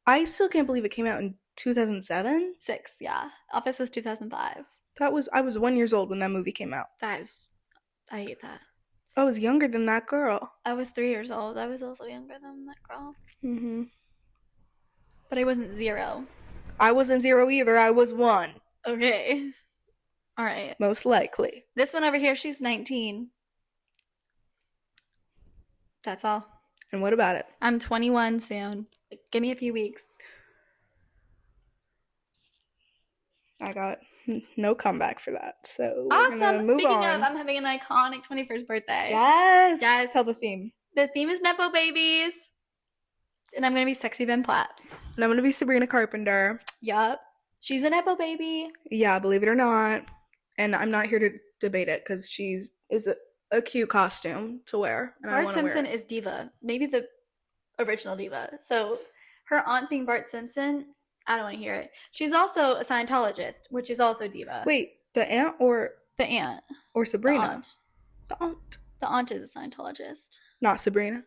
B: I still can't believe it came out in 2007.
A: 6, yeah. Office was 2005.
B: I was 1 year old when that movie came out.
A: That is I hate that.
B: I was younger than that girl.
A: I was 3 years old. I was also younger than that girl.
B: Mm-hmm.
A: But I wasn't 0.
B: I wasn't 0 either. I was 1.
A: Okay. All right.
B: Most likely.
A: This one over here, she's 19. That's all.
B: And what about it?
A: I'm 21 soon. Give me a few weeks.
B: I got no comeback for that. So
A: awesome.
B: We're gonna move
A: Speaking
B: on.
A: of, I'm having an iconic 21st birthday.
B: Yes.
A: Yes.
B: Tell the theme.
A: The theme is Nepo Babies. And I'm going to be Sexy Ben Platt.
B: And I'm going to be Sabrina Carpenter.
A: Yup. She's a Nepo baby.
B: Yeah, believe it or not. And I'm not here to debate it because she is a cute costume to wear. And
A: Bart Simpson is Diva. Maybe the original Diva. So her aunt being Bart Simpson, I don't want to hear it. She's also a Scientologist, which is also Diva.
B: Wait, the aunt or...
A: The aunt.
B: Or Sabrina?
A: The aunt.
B: The aunt.
A: The aunt is a Scientologist.
B: Not Sabrina?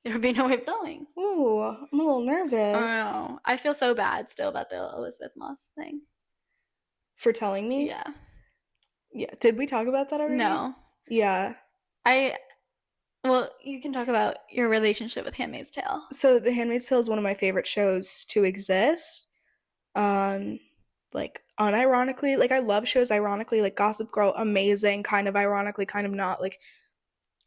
A: There would be no way of knowing.
B: Ooh, I'm a little nervous.
A: I know. I feel so bad still about the Elizabeth Moss thing.
B: For telling me?
A: Yeah.
B: Yeah. Did we talk about that already?
A: No.
B: Yeah.
A: Well, you can talk about your relationship with Handmaid's Tale.
B: So The Handmaid's Tale is one of my favorite shows to exist. Like, unironically, like, I love shows ironically, like Gossip Girl, amazing, kind of ironically, kind of not, like,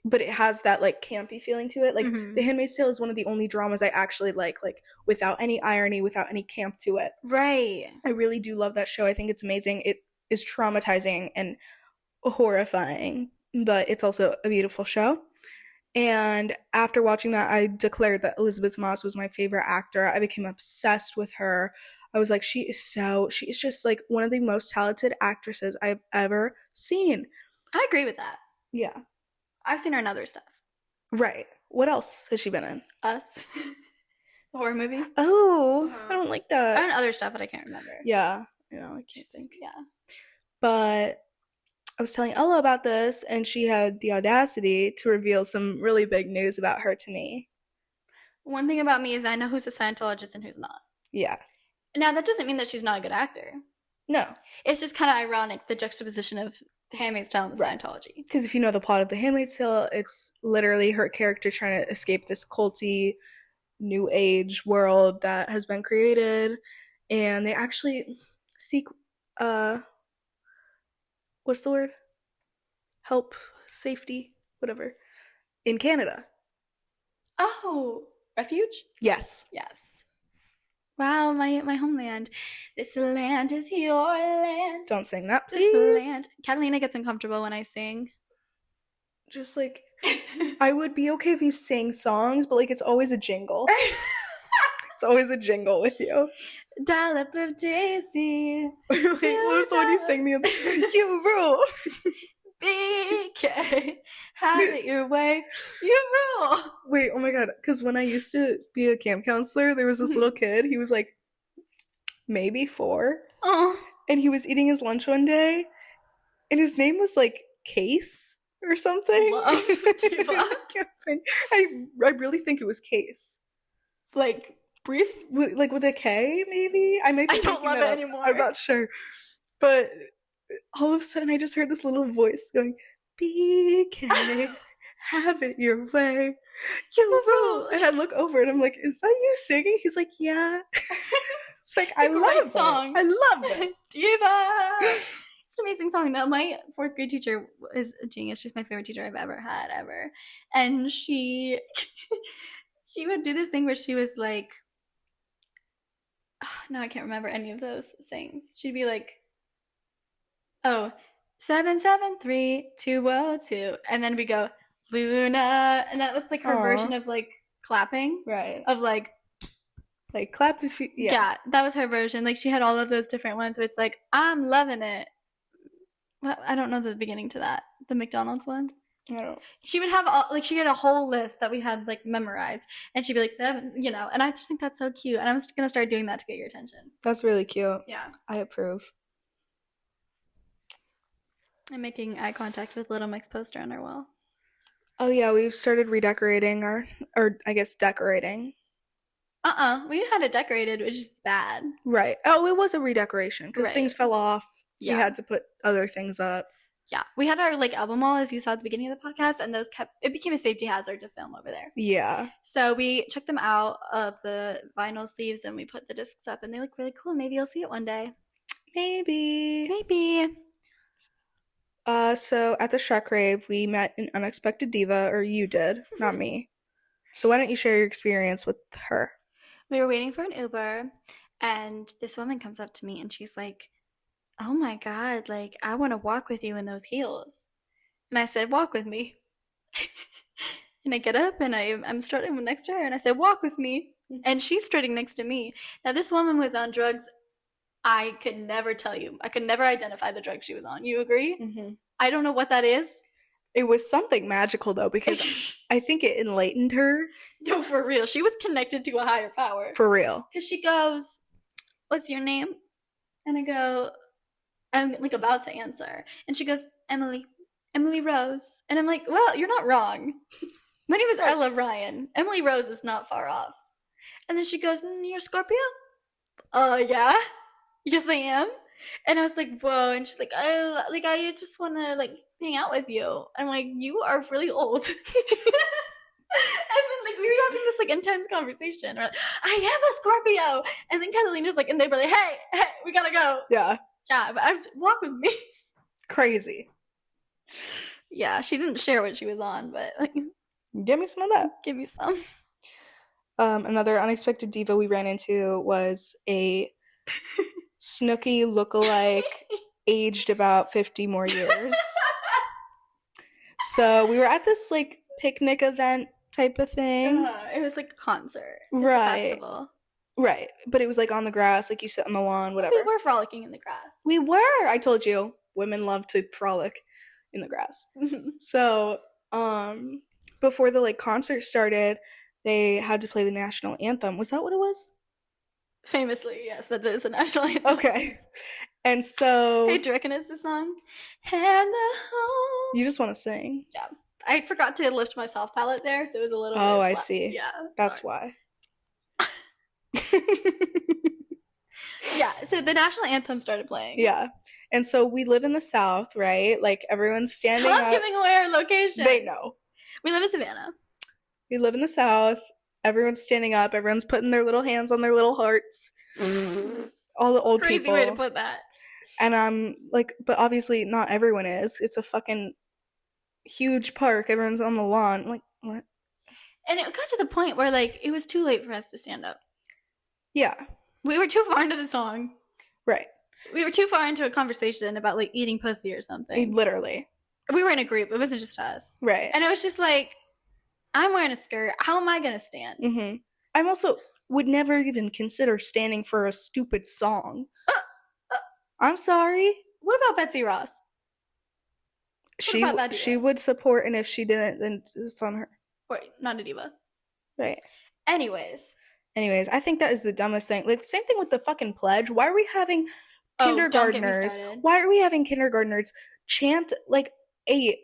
B: but it has that, like, campy feeling to it. Like, The Handmaid's Tale is one of the only dramas I actually like, without any irony, without any camp to it.
A: Right.
B: I really do love that show. I think it's amazing. It is traumatizing and horrifying, but it's also a beautiful show. And after watching that, I declared that Elizabeth Moss was my favorite actor. I became obsessed with her. I was like, she is just, like, one of the most talented actresses I've ever seen.
A: I agree with that.
B: Yeah.
A: I've seen her in other stuff.
B: Right. What else has she been in?
A: Us. The horror movie.
B: Oh, I don't like that.
A: And other stuff that I can't remember.
B: Yeah. You know, I can't think.
A: Yeah.
B: But I was telling Ella about this, and she had the audacity to reveal some really big news about her to me.
A: One thing about me is I know who's a Scientologist and who's not.
B: Yeah.
A: Now, that doesn't mean that she's not a good actor.
B: No.
A: It's just kind of ironic, the juxtaposition of Handmaid's Tale and Scientology.
B: Because if you know the plot of The Handmaid's Tale, it's literally her character trying to escape this culty, new age world that has been created. And they actually seek, what's the word? Help, safety, whatever, in Canada.
A: Oh, refuge?
B: Yes.
A: Yes. Wow, my homeland. This land is your land.
B: Don't sing that, please.
A: This land. Catalina gets uncomfortable when I sing.
B: Just, like, I would be okay if you sang songs, but, like, it's always a jingle. It's always a jingle with you.
A: Dollop of Daisy.
B: Wait, what was the one you sang the other? You rule.
A: BK, have it your way. You rule.
B: Wait, oh my god, because when I used to be a camp counselor, there was this little kid. He was like maybe 4.
A: Oh.
B: And he was eating his lunch one day, and his name was like Case or something.
A: Love Diva.
B: I really think it was Case.
A: Like brief,
B: like with a K, maybe. I
A: don't love it anymore.
B: I'm not sure, but all of a sudden I just heard this little voice going, BK, have it your way, you rule. And I look over and I'm like, is that you singing? He's like, yeah. It's like, I love it.
A: Song.
B: I love it.
A: Diva. It's an amazing song. Now, my 4th grade teacher is a genius. She's my favorite teacher I've ever had, ever. And she would do this thing where she was like, no, I can't remember any of those sayings. She'd be like, oh, 773-202, and then we go Luna, and that was like her version of like clapping,
B: right?
A: Of like
B: clap if you,
A: yeah, that was her version. Like she had all of those different ones. So it's like I'm loving it. Well, I don't know the beginning to that. The McDonald's one.
B: I don't.
A: She would have she had a whole list that we had like memorized, and she'd be like 7, you know. And I just think that's so cute, and I'm just gonna start doing that to get your attention.
B: That's really cute.
A: Yeah,
B: I approve.
A: I'm making eye contact with Little Mike's poster on our wall.
B: Oh yeah, we've started redecorating or I guess decorating.
A: We had it decorated, which is bad.
B: Right. Oh, it was a redecoration because things fell off. Yeah. We had to put other things up.
A: Yeah, we had our like album wall, as you saw at the beginning of the podcast, and it became a safety hazard to film over there.
B: Yeah.
A: So we took them out of the vinyl sleeves and we put the discs up, and they look really cool. Maybe you'll see it one day.
B: Maybe. So at the Shrek rave, we met an unexpected diva, or you did, not me. So why don't you share your experience with her?
A: We were waiting for an Uber, and this woman comes up to me, and she's like, "Oh my God, like, I want to walk with you in those heels." And I said, "Walk with me." And I get up, and I'm strutting next to her, and I said, "Walk with me." And she's strutting next to me. Now, this woman was on drugs. I could never tell you. I could never identify the drug she was on. You agree?
B: Mm-hmm.
A: I don't know what that is.
B: It was something magical, though, because I think it enlightened her.
A: No, for real. She was connected to a higher power.
B: For real.
A: Because she goes, "What's your name?" And I go, I'm like about to answer. And she goes, Emily Rose. And I'm like, well, you're not wrong. My name is Ella Ryan. Emily Rose is not far off. And then she goes, "You're Scorpio?" Yeah. Yes, I am. And I was like, whoa. And she's like, I just want to like hang out with you. I'm like, you are really old. And then like we were having this like intense conversation. We're like, "I am a Scorpio." And then Catalina's like, and they were like, hey, we gotta go.
B: Yeah.
A: Yeah, but I was walk with me.
B: Crazy.
A: Yeah, she didn't share what she was on, but like,
B: give me some of that.
A: Give me some.
B: Another unexpected diva we ran into was a Snooki lookalike, aged about 50 more years. So we were at this like picnic event type of thing.
A: It was like a concert.
B: Right.
A: A festival.
B: Right. But it was like on the grass, like you sit on the lawn, whatever.
A: We were frolicking in the grass.
B: We were. I told you, women love to frolic in the grass. So, before the like concert started, they had to play the national anthem. Was that what it was?
A: Famously, yes, that is the national anthem.
B: Okay. And so...
A: Hey, do you reckon it's the song? And the home.
B: You just want to sing.
A: Yeah. I forgot to lift my soft palate there, so it was a little
B: bit I
A: flat.
B: see.
A: Yeah.
B: That's why.
A: Yeah, so the national anthem started playing.
B: Yeah. And so we live in the South, right? Like, everyone's standing up.
A: Stop giving away our location.
B: They know.
A: We live in Savannah.
B: We live in the South. Everyone's standing up. Everyone's putting their little hands on their little hearts. All the old
A: Crazy
B: people.
A: Crazy way to put that.
B: And I'm like, but obviously not everyone is. It's a fucking huge park. Everyone's on the lawn. I'm like, what?
A: And it got to the point where, like, it was too late for us to stand up.
B: Yeah.
A: We were too far into the song.
B: Right.
A: We were too far into a conversation about, like, eating pussy or something.
B: Literally.
A: We were in a group. It wasn't just us.
B: Right.
A: And it was just like, I'm wearing a skirt. How am I going to stand?
B: Mm-hmm. I'm also would never even consider standing for a stupid song. I'm sorry.
A: What about Betsy Ross?
B: She would support, and if she didn't, then it's on her.
A: Wait, not a diva.
B: Right.
A: Anyways,
B: I think that is the dumbest thing. Like, same thing with the fucking pledge. Why are we having kindergartners? Why are we having kindergartners chant like a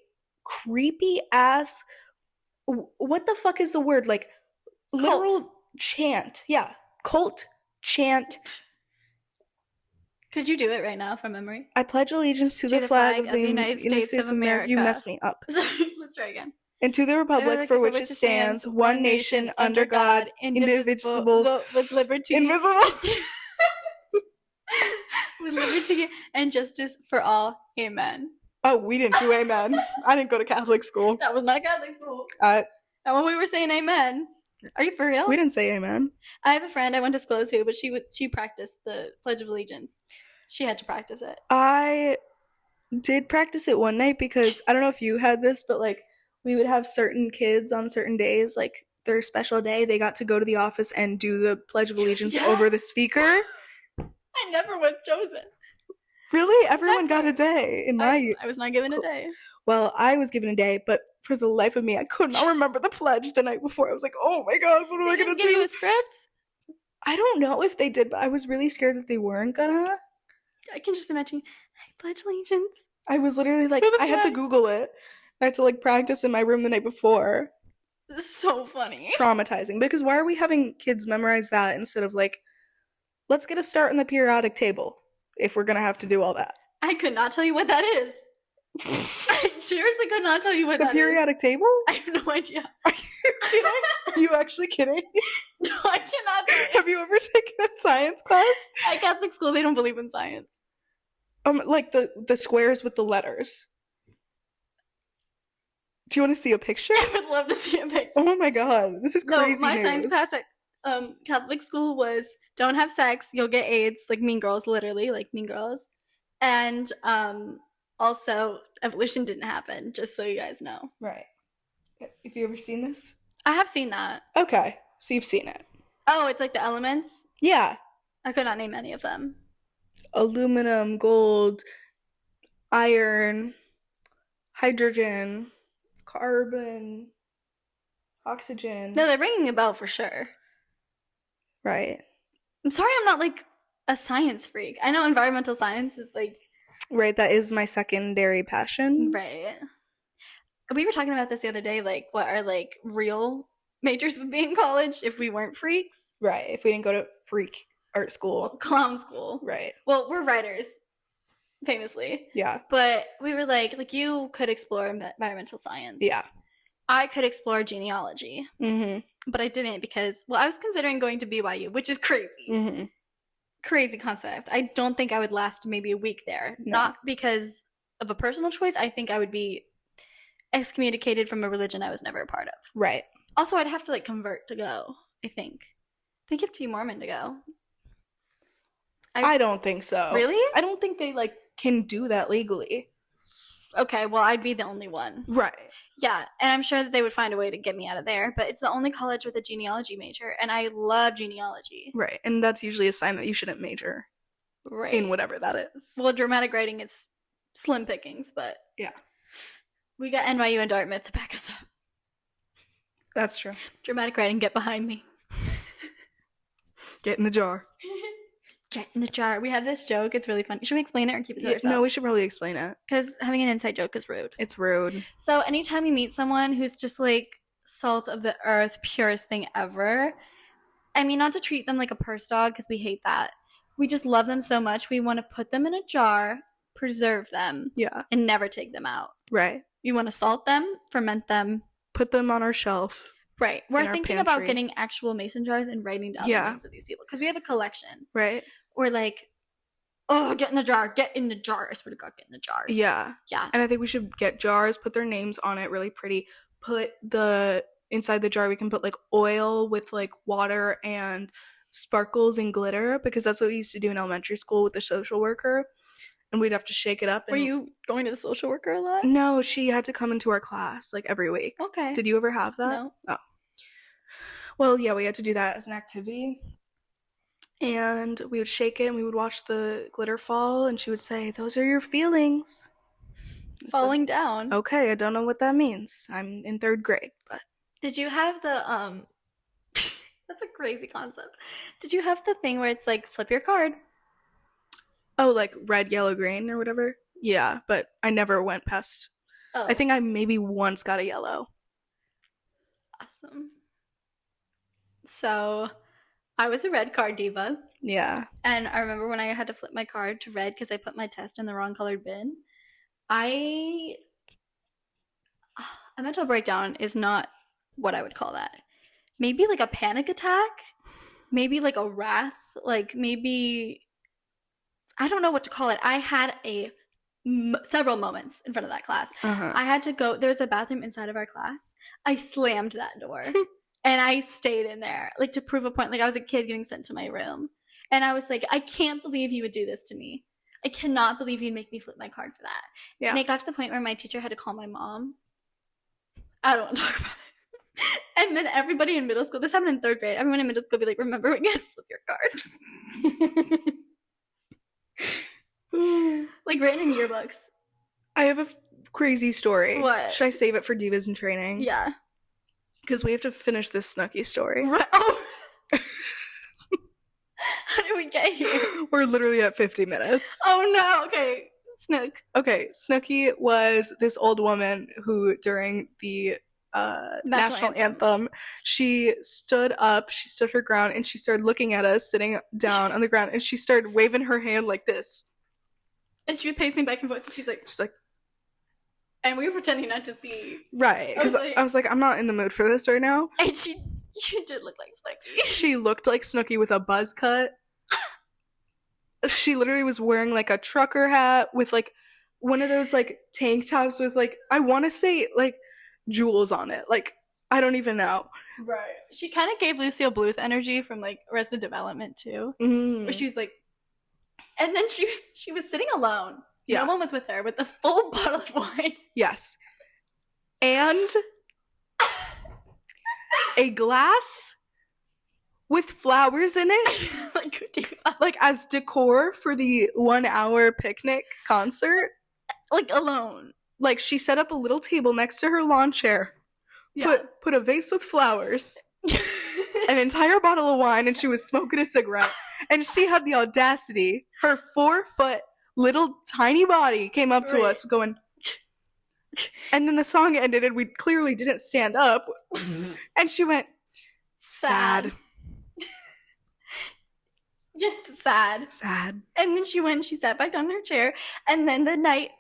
B: creepy ass? What the fuck is the word? Like, literal chant. Yeah, cult chant.
A: Could you do it right now from memory?
B: I pledge allegiance to the flag of the United States of America. You messed me up.
A: Sorry, let's try again.
B: And to the republic for which it stands, one nation, under God, indivisible,
A: with liberty, with liberty and justice for all. Amen.
B: Oh, we didn't do amen. I didn't go to Catholic school.
A: That was not Catholic school.
B: And
A: when we were saying amen, are you for real?
B: We didn't say amen.
A: I have a friend, I won't disclose who, but she practiced the Pledge of Allegiance. She had to practice it.
B: I did practice it one night because, I don't know if you had this, but like, we would have certain kids on certain days, like their special day, they got to go to the office and do the Pledge of Allegiance over the speaker.
A: I never was chosen.
B: Really? Everyone got a day in my...
A: I was not given a day.
B: Well, I was given a day, but for the life of me, I could not remember the pledge the night before. I was like, oh my god, what am I going to do?
A: Give you a script?
B: I don't know if they did, but I was really scared that they weren't gonna.
A: I can just imagine, I pledge allegiance.
B: I was literally like, I had to Google it. I had to like practice in my room the night before.
A: This is so funny.
B: Traumatizing. Because why are we having kids memorize that instead of like, let's get a start on the periodic table if we're going to have to do all that?
A: I could not tell you what that is. I seriously could not tell you what that is.
B: The periodic table?
A: I have no idea.
B: Are you kidding? Are you actually kidding?
A: No, I cannot.
B: Have you ever taken a science class?
A: At Catholic school, they don't believe in science.
B: Like the squares with the letters. Do you want to see a picture?
A: I would love to see a picture.
B: Oh my god, this is crazy.
A: No, my
B: news.
A: science class at Catholic school was don't have sex, you'll get AIDS, like Mean Girls, literally, like Mean Girls. And also evolution didn't happen, just so you guys know.
B: Right. Have you ever seen this?
A: I have seen that.
B: Okay, so you've seen it.
A: Oh, it's like the elements?
B: Yeah.
A: I could not name any of them.
B: Aluminum, gold, iron, hydrogen, carbon, oxygen.
A: No, they're ringing a bell for sure.
B: Right.
A: I'm sorry I'm not like a science freak. I know environmental science is like...
B: Right, that is my secondary passion.
A: Right. We were talking about this the other day, like what our like real majors would be in college if we weren't freaks.
B: Right, if we didn't go to freak art school.
A: Well, clown school.
B: Right.
A: Well, we're writers, famously.
B: Yeah.
A: But we were like you could explore environmental science.
B: Yeah.
A: I could explore genealogy.
B: Mm-hmm.
A: But I didn't because, well, I was considering going to BYU, which is crazy.
B: Mm-hmm.
A: Crazy concept. I don't think I would last maybe a week there.
B: No.
A: Not because of a personal choice. I think I would be excommunicated from a religion I was never a part of.
B: Right.
A: Also, I'd have to like convert to go, I think. I think you have to be Mormon to go.
B: I don't think so.
A: Really?
B: I don't think they like can do that legally.
A: Okay, well, I'd be the only one.
B: Right.
A: Yeah, and I'm sure that they would find a way to get me out of there, but it's the only college with a genealogy major, and I love genealogy.
B: Right, and that's usually a sign that you shouldn't major in whatever that is.
A: Well, dramatic writing is slim pickings, but
B: yeah.
A: We got NYU and Dartmouth to back us up.
B: That's true.
A: Dramatic writing, get behind me.
B: Get in the jar.
A: Get in the jar. We have this joke. It's really funny. Should we explain it or keep it to ourselves?
B: No, we should probably explain it.
A: Because having an inside joke is rude.
B: It's rude.
A: So anytime you meet someone who's just like salt of the earth, purest thing ever, I mean, not to treat them like a purse dog because we hate that. We just love them so much. We want to put them in a jar, preserve them, and never take them out.
B: Right.
A: We want to salt them, ferment them.
B: Put them on our shelf.
A: Right. We're thinking about getting actual mason jars and writing down the names of these people because we have a collection.
B: Right.
A: Or like, oh, get in the jar. Get in the jar. I swear to God, get in the jar.
B: Yeah.
A: Yeah.
B: And I think we should get jars, put their names on it really pretty. Put inside the jar, we can put like oil with like water and sparkles and glitter because that's what we used to do in elementary school with the social worker. And we'd have to shake it up.
A: Were you going to the social worker a lot?
B: No, she had to come into our class like every week.
A: Okay.
B: Did you ever have that?
A: No.
B: Oh. Well, yeah, we had to do that as an activity. And we would shake it and we would watch the glitter fall and she would say, "Those are your feelings."
A: Falling down.
B: Okay, I don't know what that means. I'm in 3rd grade, but.
A: Did you have the, that's a crazy concept. Did you have the thing where it's like, flip your card?
B: Oh, like red, yellow, green or whatever? Yeah, but I never went past. Oh. I think I maybe once got a yellow.
A: Awesome. So, I was a red card diva.
B: Yeah.
A: And I remember when I had to flip my card to red because I put my test in the wrong colored bin. A mental breakdown is not what I would call that. Maybe like a panic attack. Maybe like a wrath. Like maybe... I don't know what to call it. I had several moments in front of that class.
B: Uh-huh.
A: I had to go. There's a bathroom inside of our class. I slammed that door. And I stayed in there, like, to prove a point. Like, I was a kid getting sent to my room. And I was like, I can't believe you would do this to me. I cannot believe you'd make me flip my card for that. Yeah. And it got to the point where my teacher had to call my mom. I don't want to talk about it. And then everybody in middle school, this happened in 3rd grade, everyone in middle school would be like, remember when you had to flip your card? Like, written in yearbooks.
B: I have a crazy story.
A: What?
B: Should I save it for Divas in Training?
A: Yeah.
B: Because we have to finish this Snooki story.
A: Right. Oh. How did we get here?
B: We're literally at 50 minutes.
A: Oh no. Okay. Snook.
B: Okay. Snooki was this old woman who, during the national anthem, she stood up, she stood her ground, and she started looking at us sitting down on the ground, and she started waving her hand like this.
A: And she was pacing back and forth, and she's like, And we were pretending not to see.
B: Right, because I was like, I'm not in the mood for this right now.
A: And she did look like Snooki.
B: She looked like Snooki with a buzz cut. She literally was wearing like a trucker hat with like one of those like tank tops with like, I want to say like jewels on it. Like, I don't even know.
A: Right. She kind of gave Lucille Bluth energy from like Arrested Development too. Where she was like, and then she was sitting alone. Yeah. No one was with her with a full bottle of wine.
B: Yes. And a glass with flowers in it.
A: Like Diva.
B: Like as decor for the 1 hour picnic concert.
A: Like alone.
B: Like she set up a little table next to her lawn chair. Yeah. Put a vase with flowers. An entire bottle of wine, and she was smoking a cigarette. And she had the audacity. Her 4-foot little tiny body came up to us going, and then the song ended and we clearly didn't stand up. And she went, sad.
A: Just sad.
B: Sad.
A: And then she went and she sat back down in her chair, and then the night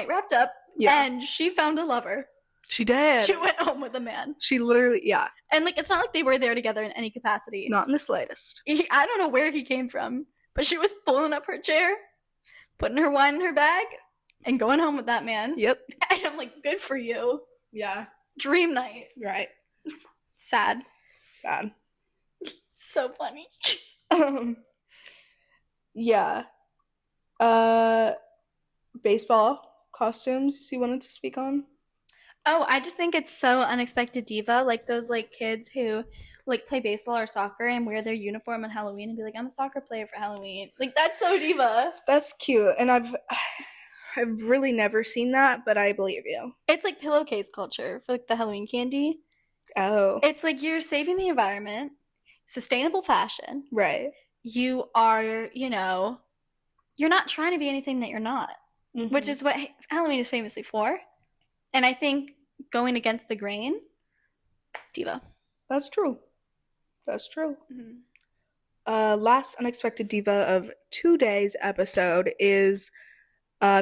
A: wrapped up, and she found a lover.
B: She did.
A: She went home with a man.
B: She literally, yeah.
A: And like, it's not like they were there together in any capacity.
B: Not in the slightest.
A: I don't know where he came from, but she was pulling up her chair, putting her wine in her bag, and going home with that man.
B: Yep.
A: And I'm like, good for you.
B: Yeah.
A: Dream night.
B: Right.
A: Sad. So funny.
B: Yeah. Baseball costumes you wanted to speak on?
A: Oh, I just think it's so unexpected Diva. Like those like kids who like play baseball or soccer and wear their uniform on Halloween and be like, I'm a soccer player for Halloween. Like that's so Diva.
B: That's cute. And I've really never seen that, but I believe you.
A: It's like pillowcase culture for like the Halloween candy.
B: Oh.
A: It's like you're saving the environment, sustainable fashion.
B: Right.
A: You are, you know, you're not trying to be anything that you're not, which is what Halloween is famously for. And I think going against the grain, Diva.
B: That's true. Last unexpected Diva of today's episode is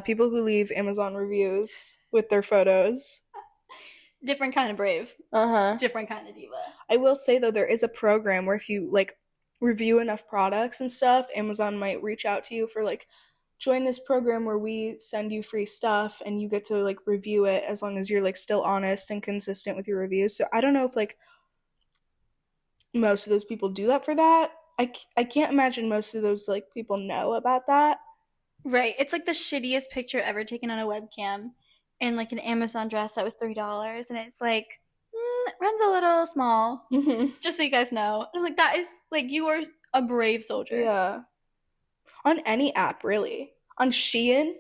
B: people who leave Amazon reviews with their photos.
A: Different kind of brave. Different kind of Diva.
B: I will say though, there is a program where if you like review enough products and stuff, Amazon might reach out to you for like, join this program where we send you free stuff and you get to like review it as long as you're like still honest and consistent with your reviews. So I don't know if like most of those people do that for that. I can't imagine most of those like people know about that.
A: Right. It's like the shittiest picture ever taken on a webcam in like an Amazon dress that was $3, and it's like it runs a little small. Just so you guys know. And I'm like, that is like, you are a brave soldier.
B: Yeah. On any app, really. On Shein.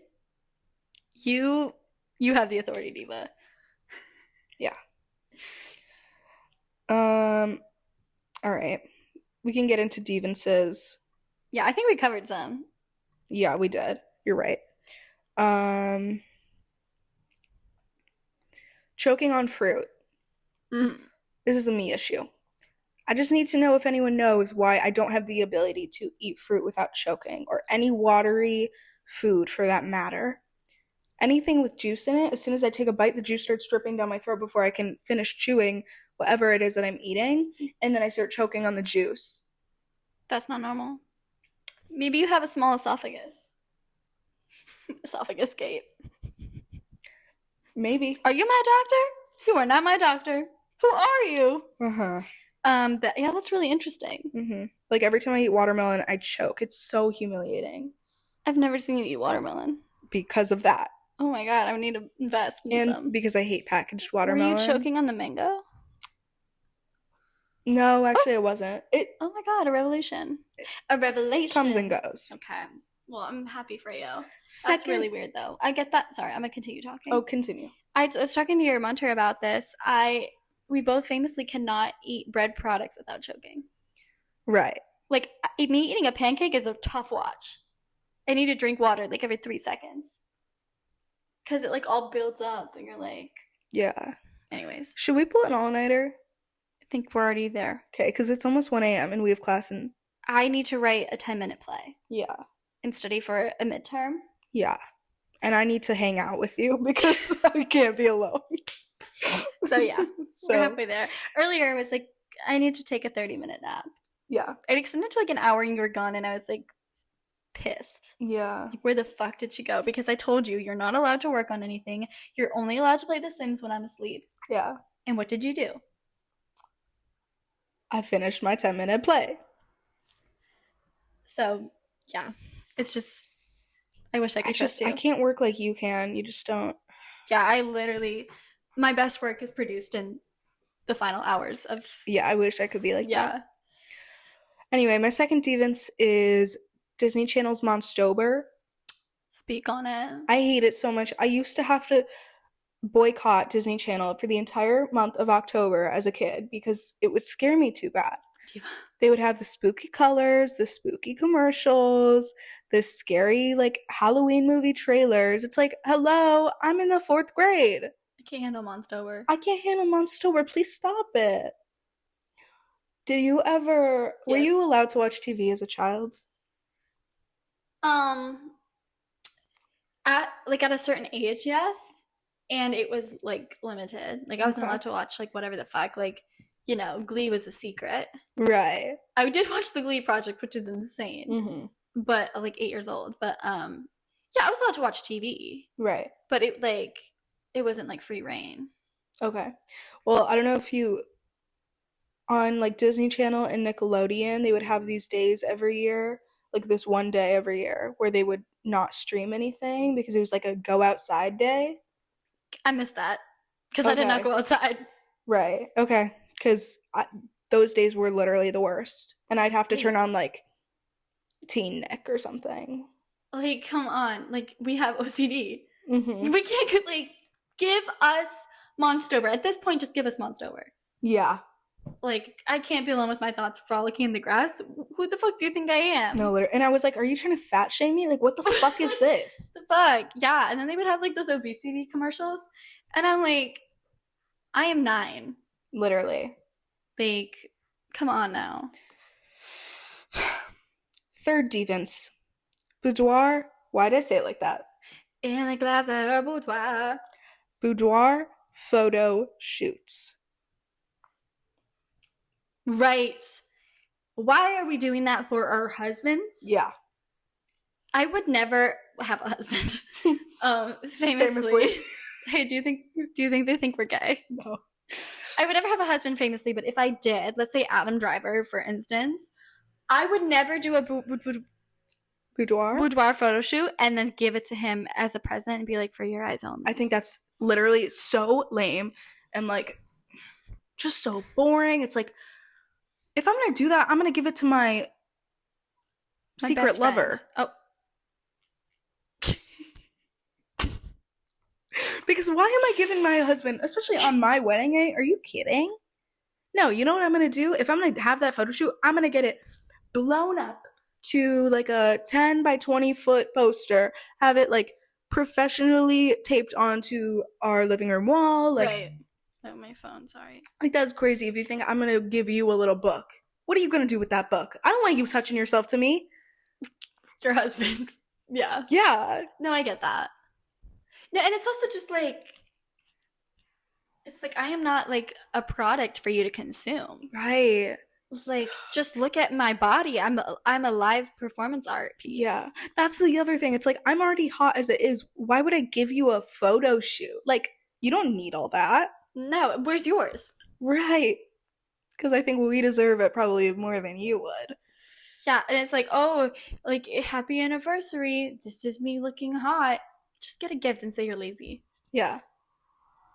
A: You have the authority, Diva.
B: Yeah. All right. We can get into Devances.
A: Yeah, I think we covered some.
B: Yeah, we did. You're right. Choking on fruit. This is a me issue. I just need to know if anyone knows why I don't have the ability to eat fruit without choking, or any watery food for that matter. Anything with juice in it, as soon as I take a bite, the juice starts dripping down my throat before I can finish chewing whatever it is that I'm eating, and then I start choking on the juice. That's
A: not normal. Maybe you have a small esophagus. Esophagus gate.
B: Maybe.
A: Are you my doctor? You are not my doctor. Who are you? Yeah, that's really interesting.
B: Like every time I eat watermelon, I choke. It's so humiliating.
A: I've never seen you eat watermelon.
B: Because of that.
A: Oh my god, I would need to invest in some.
B: Because I hate packaged watermelon.
A: Were you choking on the mango?
B: No, actually I wasn't.
A: Oh my god, a revelation. A revelation.
B: Comes and goes.
A: Okay. Well, I'm happy for you. That's really weird though. I get that. Sorry, I'm gonna continue talking.
B: Oh, continue.
A: I was talking to your mentor about this. We both famously cannot eat bread products without choking.
B: Right.
A: Like, me eating a pancake is a tough watch. I need to drink water, like, every 3 seconds. Because it, like, all builds up, and you're like...
B: Yeah.
A: Anyways.
B: Should we pull an all-nighter?
A: I think we're already there.
B: Okay, because it's almost 1 a.m. and we have class in...
A: I need to write a 10-minute play.
B: Yeah.
A: And study for a midterm.
B: Yeah. And I need to hang out with you because I can't be alone.
A: So yeah, we're halfway there. Earlier, I was like, I need to take a 30-minute nap.
B: Yeah.
A: It extended to like an hour and you were gone, and I was like, pissed.
B: Yeah.
A: Like, where the fuck did she go? Because I told you, you're not allowed to work on anything. You're only allowed to play The Sims when I'm asleep.
B: Yeah.
A: And what did you do?
B: I finished my 10-minute play.
A: So, yeah. It's just, I wish I could trust you.
B: I can't work like you can. You just don't.
A: Yeah, I literally, my best work is produced in the final hours of.
B: Yeah, I wish I could be like that.
A: Yeah.
B: Anyway, my second deviance is Disney Channel's Monstober.
A: Speak on it.
B: I hate it so much. I used to have to boycott Disney Channel for the entire month of October as a kid because it would scare me too bad.
A: Diva.
B: They would have the spooky colors, the spooky commercials, the scary like Halloween movie trailers. It's like, hello, I'm in the 4th grade.
A: I can't handle Monstober.
B: I can't handle Monstober. Please stop it. Did you ever? Yes. Were you allowed to watch TV as a child?
A: At a certain age, yes, and it was like limited. Like I wasn't allowed to watch like whatever the fuck. Like, you know, Glee was a secret.
B: Right.
A: I did watch the Glee Project, which is insane.
B: Mm-hmm.
A: But like 8 years old. But yeah, I was allowed to watch TV.
B: Right.
A: But it wasn't like free reign.
B: Okay. Well, I don't know if you on like Disney Channel and Nickelodeon, they would have these days every year, like this one day every year where they would not stream anything because it was like a go outside day.
A: I missed that because I did not go outside.
B: Right. Okay. Because those days were literally the worst. And I'd have to turn on like Teen Nick or something.
A: Like, come on. Like, we have OCD.
B: Mm-hmm.
A: We can't, like, give us Monstober. At this point, just give us Monstober.
B: Yeah.
A: Like, I can't be alone with my thoughts frolicking in the grass. Who the fuck do you think I am?
B: No, literally. And I was like, are you trying to fat shame me? Like, what the fuck is this?
A: The fuck? Yeah. And then they would have, like, those obesity commercials. And I'm like, I am 9.
B: Literally.
A: Like, come on now.
B: Third deviance. Boudoir. Why did I say it like that?
A: In a glass of her boudoir.
B: Boudoir photo shoots.
A: Right. Why are we doing that for our husbands?
B: Yeah.
A: I would never have a husband. Famously. Hey, do you think they think we're gay?
B: No.
A: I would never have a husband famously, but if I did, let's say Adam Driver, for instance, I would never do a boudoir photo shoot and then give it to him as a present and be like, for your eyes only.
B: I think that's literally so lame and like just so boring. It's like, if I'm gonna do that, I'm gonna give it to my secret lover.
A: Oh.
B: Because why am I giving my husband, especially on my wedding night? Are you kidding? No, you know what I'm gonna do? If I'm gonna have that photo shoot, I'm gonna get it blown up to like a 10 by 20 foot poster, have it like professionally taped onto our living room wall. Like,
A: right. Oh, my phone, sorry.
B: Like, that's crazy if you think I'm gonna give you a little book. What are you gonna do with that book? I don't want you touching yourself to me.
A: Your husband. Yeah.
B: Yeah.
A: No, I get that. No, and it's also just like, it's like I am not like a product for you to consume.
B: Right.
A: It's like, just look at my body. I'm a live performance art piece.
B: Yeah. That's the other thing. It's like, I'm already hot as it is. Why would I give you a photo shoot? Like, you don't need all that.
A: No, where's yours?
B: Right. Because I think we deserve it probably more than you would.
A: Yeah, and it's like, oh, like, happy anniversary. This is me looking hot. Just get a gift and say you're lazy.
B: Yeah.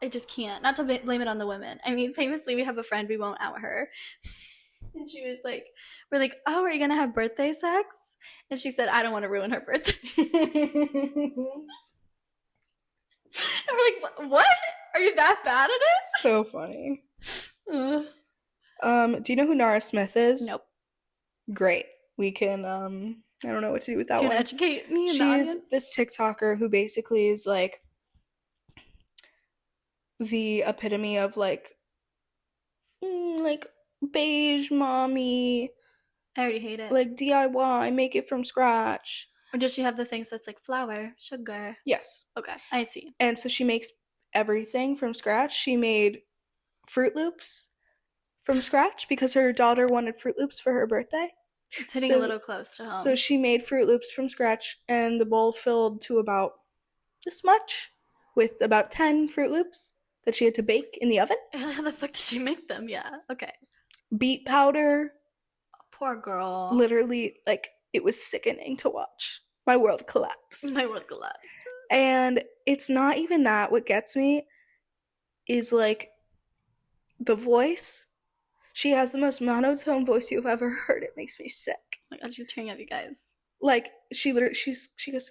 A: I just can't. Not to blame it on the women. I mean, famously, we have a friend, we won't out her. And she was like, we're like, oh, are you going to have birthday sex? And she said, I don't want to ruin her birthday. And we're like, what? Are you that bad at it?
B: So funny. Do you know who Nara Smith is?
A: Nope.
B: Great. We can, I don't know what to do with that one.
A: Do you want to educate me in the
B: audience?
A: audience?
B: This TikToker who basically is like the epitome of like beige mommy.
A: I already hate it.
B: Like DIY, make it from scratch.
A: Or does she have the things that's like flour, sugar?
B: Yes.
A: Okay, I see.
B: And so she makes everything from scratch. She made Fruit Loops from scratch because her daughter wanted Fruit Loops for her birthday.
A: It's hitting a little close to home.
B: So she made Fruit Loops from scratch, and the bowl filled to about this much with about 10 Fruit Loops that she had to bake in the oven.
A: How the fuck did she make them? Yeah, okay.
B: Beet powder.
A: Poor girl.
B: Literally, like, it was sickening to watch. My world collapsed.
A: My world collapsed.
B: And it's not even that. What gets me is, like, the voice. She has the most monotone voice you've ever heard. It makes me sick.
A: Oh my god, she's tearing up, you guys.
B: Like, she goes,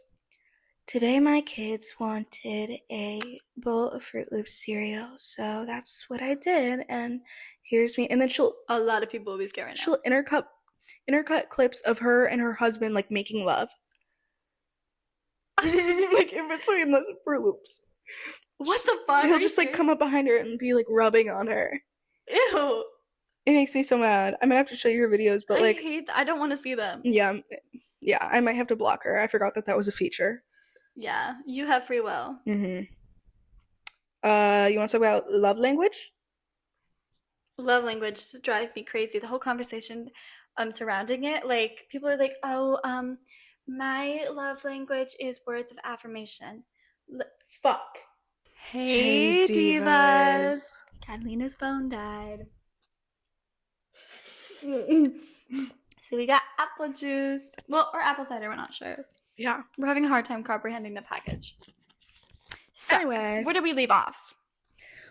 B: today my kids wanted a bowl of Fruit Loops cereal, so that's what I did, and here's me. And then
A: a lot of people will be scared right now.
B: She'll intercut clips of her and her husband, like, making love. Like, in between those Fruit Loops.
A: What the fuck?
B: He'll just, like, come up behind her and be, like, rubbing on her.
A: Ew.
B: It makes me so mad. I might have to show you her videos, but, like...
A: I don't want to see them.
B: Yeah, I might have to block her. I forgot that was a feature.
A: Yeah, you have free will.
B: Mm-hmm. You want to talk about love language?
A: Love language drives me crazy. The whole conversation surrounding it, like, people are like, oh, my love language is words of affirmation.
B: Fuck.
A: Hey, divas. Catalina's phone died. So we got apple juice. Well, or apple cider, we're not sure.
B: Yeah.
A: We're having a hard time comprehending the package. So,
B: anyway.
A: Where did we leave off?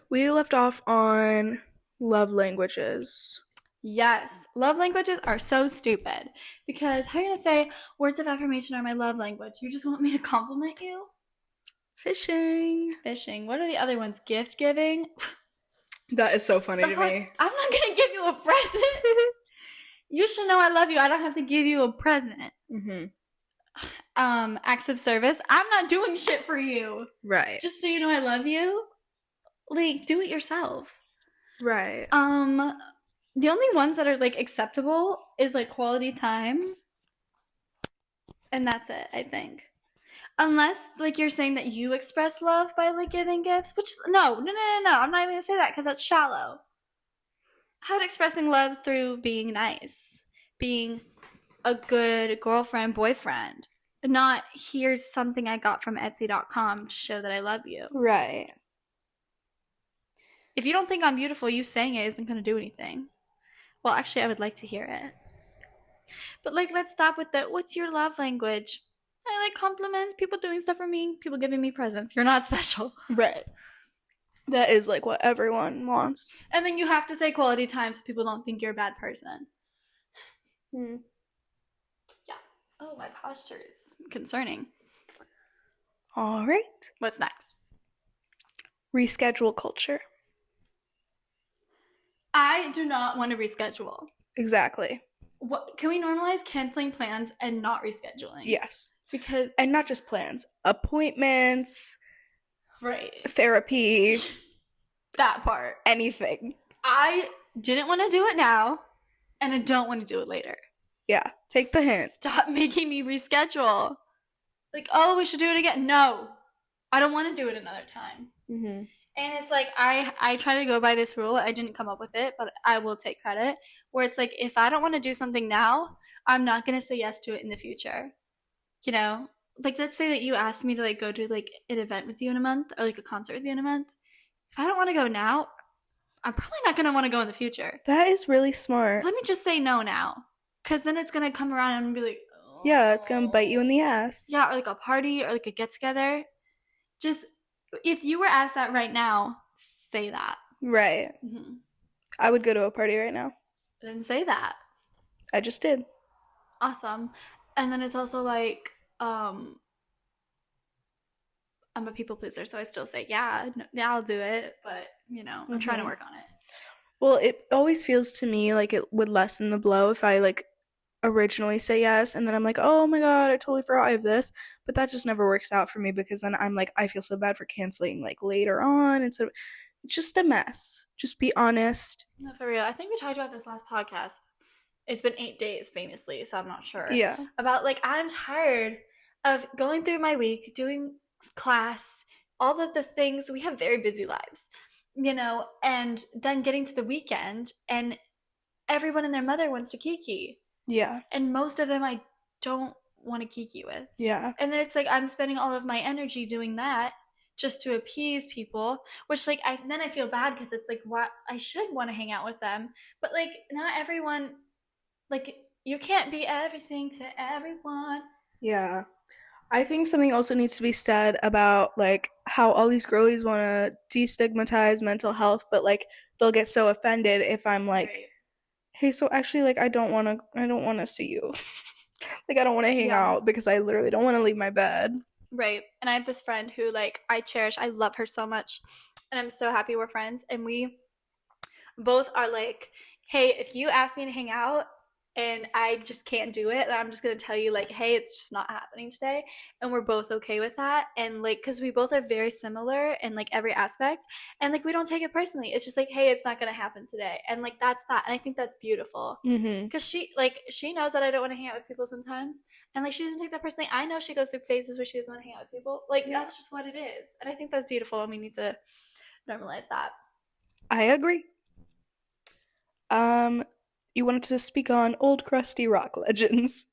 B: We left off on love languages.
A: Yes. Love languages are so stupid. Because how are you going to say words of affirmation are my love language? You just want me to compliment you?
B: Fishing.
A: What are the other ones? Gift giving?
B: That is so funny to me.
A: I'm not going to give you a present. You should know I love you. I don't have to give you a present.
B: Mm-hmm.
A: Acts of service. I'm not doing shit for you.
B: Right.
A: Just so you know I love you. Like, do it yourself.
B: Right.
A: The only ones that are, like, acceptable is, like, quality time. And that's it, I think. Unless, like, you're saying that you express love by, like, giving gifts, which is, no. I'm not even going to say that because that's shallow. How about expressing love through being nice? Being a good girlfriend, boyfriend. Not, here's something I got from Etsy.com to show that I love you.
B: Right.
A: If you don't think I'm beautiful, you saying it isn't going to do anything. Well, actually, I would like to hear it. But, like, let's stop with the, what's your love language? I like compliments, people doing stuff for me, people giving me presents. You're not special.
B: Right. That is, like, what everyone wants.
A: And then you have to say quality time so people don't think you're a bad person.
B: Hmm.
A: Yeah. Oh, my posture is concerning.
B: All right.
A: What's next?
B: Reschedule culture.
A: I do not want to reschedule.
B: Exactly.
A: What can we normalize canceling plans and not rescheduling?
B: Yes.
A: Because...
B: And not just plans. Appointments.
A: Right.
B: Therapy.
A: That part.
B: Anything.
A: I didn't want to do it now, and I don't want to do it later.
B: Yeah. Take the hint.
A: Stop making me reschedule. Like, oh, we should do it again. No. I don't want to do it another time.
B: Mm-hmm.
A: And it's like, I try to go by this rule. I didn't come up with it, but I will take credit. Where it's like, if I don't want to do something now, I'm not going to say yes to it in the future. You know? Like, let's say that you asked me to, like, go to, like, an event with you in a month, or, like, a concert with you in a month. If I don't want to go now, I'm probably not going to want to go in the future.
B: That is really smart.
A: Let me just say no now. Because then it's going to come around and be like, oh.
B: Yeah, it's going to bite you in the ass.
A: Yeah, or, like, a party, or, like, a get-together. Just... If you were asked that right now, say that.
B: Right.
A: Mm-hmm.
B: I would go to a party right now.
A: Then say that.
B: I just did.
A: Awesome. And then it's also like, I'm a people pleaser, so I still say, yeah, I'll do it. But, you know, I'm trying to work on it.
B: Well, it always feels to me like it would lessen the blow if I, like, originally say yes and then I'm like, oh my god, I totally forgot I have this, but that just never works out for me because then I'm like, I feel so bad for canceling, like, later on, and so it's just a mess. Just be honest.
A: No, for real. I think we talked about this last podcast. It's been 8 days, famously, so I'm not sure.
B: Yeah.
A: About, like, I'm tired of going through my week, doing class, all of the things. We have very busy lives, and then getting to the weekend and everyone and their mother wants to kiki.
B: Yeah.
A: And most of them I don't want to kiki with.
B: Yeah.
A: And then it's like I'm spending all of my energy doing that just to appease people, which like then I feel bad because it's like what I should want to hang out with them, but like not everyone, like you can't be everything to everyone.
B: Yeah. I think something also needs to be said about like how all these girlies want to destigmatize mental health, but like they'll get so offended if I'm like, right. Hey, so actually like I don't want to see you. Like I don't want to hang out because I literally don't want to leave my bed.
A: Right. And I have this friend who like I love her so much, and I'm so happy we're friends, and we both are like, hey, if you ask me to hang out and I just can't do it, I'm just gonna tell you like, hey, it's just not happening today, and we're both okay with that. And like, because we both are very similar in like every aspect, and like we don't take it personally. It's just like, hey, it's not gonna happen today, and like that's that. And I think that's beautiful because she knows that I don't want to hang out with people sometimes, and like she doesn't take that personally. I know she goes through phases where she doesn't want to hang out with people. Like that's just what it is, and I think that's beautiful, and we need to normalize that.
B: I agree. You wanted to speak on old crusty rock legends.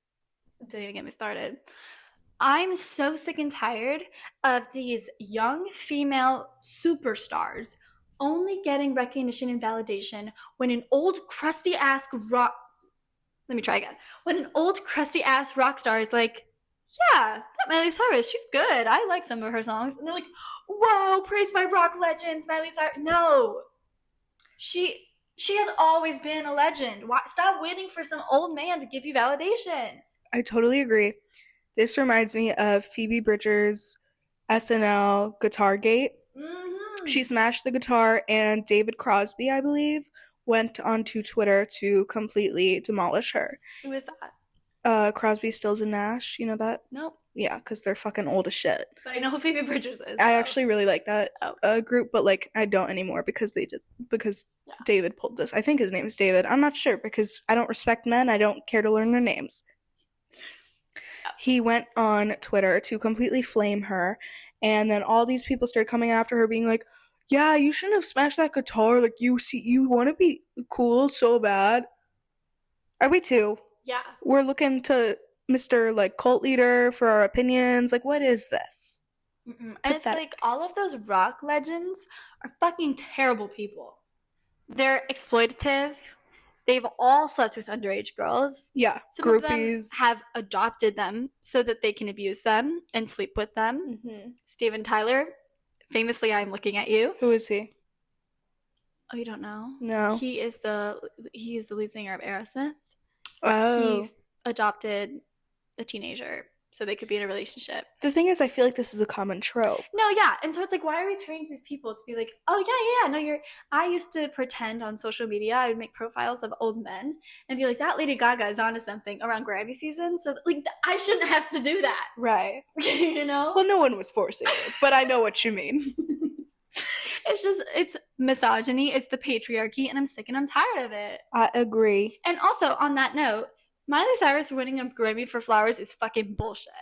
A: Don't even get me started. I'm so sick and tired of these young female superstars only getting recognition and validation when an old crusty ass rock. Let me try again. When an old crusty ass rock star is like, yeah, that Miley Cyrus, she's good. I like some of her songs. And they're like, whoa, praise my rock legends, Miley Cyrus. No. She has always been a legend. Stop waiting for some old man to give you validation.
B: I totally agree. This reminds me of Phoebe Bridgers' SNL Guitar Gate. Mm-hmm. She smashed the guitar, and David Crosby, I believe, went onto Twitter to completely demolish her.
A: Who is that?
B: Crosby, Stills, and Nash. You know that?
A: Nope.
B: Yeah, because they're fucking old as shit.
A: But I know who Phoebe Bridgers is.
B: I actually really like that group, but like I don't anymore because David pulled this. I think his name is David. I'm not sure because I don't respect men. I don't care to learn their names. Yeah. He went on Twitter to completely flame her, and then all these people started coming after her, being like, "Yeah, you shouldn't have smashed that guitar. Like you want to be cool so bad." Are we too?
A: Yeah.
B: We're looking to Mr. like cult leader for our opinions. Like, what is this?
A: And it's like all of those rock legends are fucking terrible people. They're exploitative. They've all slept with underage girls.
B: Yeah,
A: some
B: groupies.
A: Of them have adopted them so that they can abuse them and sleep with them. Mm-hmm. Steven Tyler, famously, I'm looking at you.
B: Who is he?
A: Oh, you don't know?
B: No.
A: He is the lead singer of Aerosmith.
B: Oh.
A: He adopted a teenager so they could be in a relationship.
B: The thing is, I feel like this is a common trope.
A: No, yeah. And so it's like, why are we turning to these people to be like, oh, yeah, no, I used to pretend on social media, I would make profiles of old men and be like, that Lady Gaga is onto something around Grammy season. So like, I shouldn't have to do that.
B: Right.
A: You know?
B: Well, no one was forcing it, but I know what you mean.
A: It's misogyny. It's the patriarchy, and I'm sick and I'm tired of it.
B: I agree.
A: And also, on that note, Miley Cyrus winning a Grammy for Flowers is fucking bullshit.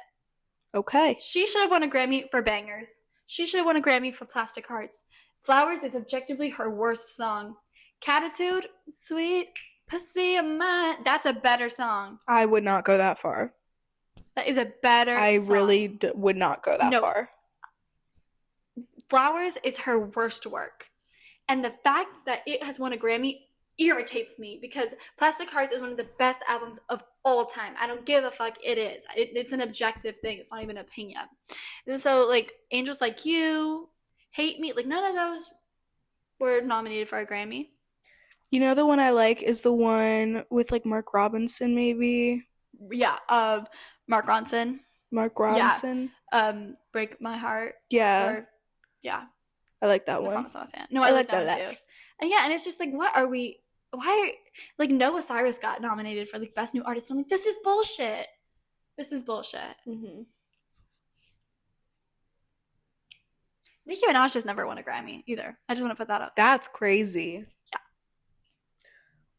B: Okay.
A: She should have won a Grammy for Bangers. She should have won a Grammy for Plastic Hearts. Flowers is objectively her worst song. Catitude, Sweet Pussy of Mine, that's a better song.
B: I would not go that far.
A: That is a better song.
B: I really would not go that far.
A: Flowers is her worst work. And the fact that it has won a Grammy irritates me because Plastic Hearts is one of the best albums of all time. I don't give a fuck. It is. It's an objective thing. It's not even an opinion. And so, like, Angels Like You, Hate Me, like, none of those were nominated for a Grammy.
B: You know, the one I like is the one with, like, Mark Robinson, maybe?
A: Yeah, Mark Ronson.
B: Mark Robinson?
A: Yeah. Break My Heart.
B: Yeah.
A: Yeah.
B: I like that one.
A: I'm a fan. No, I like that one too. And yeah, and it's just like, like Noah Cyrus got nominated for like Best New Artist. I'm like, this is bullshit. This is bullshit. Mm-hmm. Nicki Minaj has never won a Grammy either. I just want to put that up.
B: That's crazy.
A: Yeah.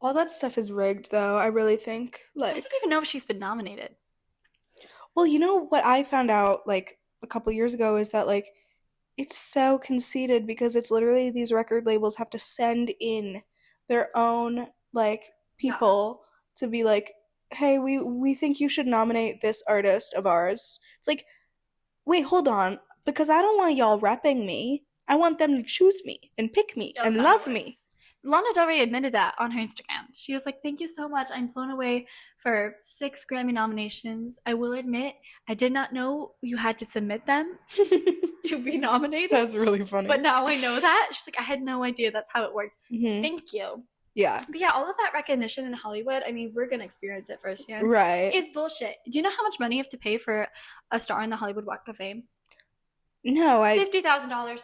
B: All that stuff is rigged, though. I really think. Like,
A: I don't even know if she's been nominated.
B: Well, you know what I found out like a couple years ago is that like it's so conceited because it's literally these record labels have to send in their own like people to be like, hey, we think you should nominate this artist of ours. It's like, wait, hold on, because I don't want y'all repping me. I want them to choose me and pick me and love me.
A: Lana Del Rey admitted that on her Instagram. She was like, thank you so much. I'm blown away for 6 Grammy nominations. I will admit, I did not know you had to submit them to be nominated.
B: That's really funny.
A: But now I know that. She's like, I had no idea that's how it worked. Mm-hmm. Thank you.
B: Yeah.
A: But yeah, all of that recognition in Hollywood, I mean, we're going to experience it firsthand.
B: Right.
A: It's bullshit. Do you know how much money you have to pay for a star on the Hollywood Walk of Fame?
B: No,
A: $50,000.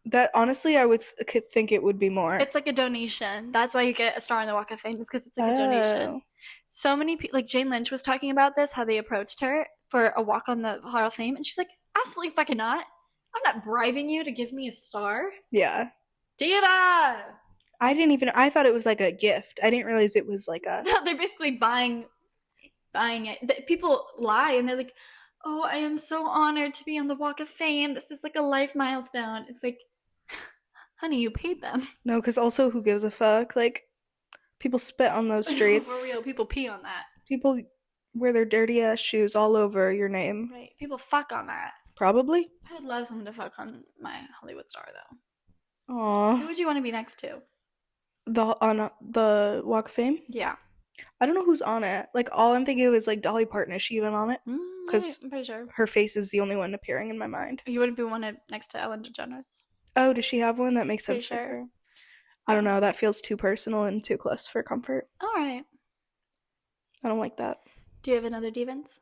B: That honestly, I would think it would be more.
A: It's like a donation. That's why you get a star on the Walk of Fame. It's because it's like a donation. So many people, like Jane Lynch was talking about this, how they approached her for a walk on the Hall of Fame, and she's like, absolutely fucking not. I'm not bribing you to give me a star.
B: Yeah.
A: Diva!
B: I thought it was like a gift. I didn't realize it was like a...
A: No, they're basically buying it. People lie, and they're like, oh, I am so honored to be on the Walk of Fame. This is like a life milestone. It's like, honey, you paid them.
B: No, because also, who gives a fuck? Like, people spit on those streets.
A: For real, people pee on that.
B: People wear their dirty ass shoes all over your name.
A: Right. People fuck on that.
B: Probably.
A: I would love someone to fuck on my Hollywood star, though.
B: Aww.
A: Who would you want to be next to?
B: On the Walk of Fame?
A: Yeah.
B: I don't know who's on it. Like, all I'm thinking of is, like, Dolly Parton. Is she even on it?
A: Because I'm pretty sure
B: her face is the only one appearing in my mind.
A: You wouldn't be one next to Ellen DeGeneres?
B: Oh, does she have one? That makes sense for her. I don't know. That feels too personal and too close for comfort.
A: All right.
B: I don't like that.
A: Do you have another Divans?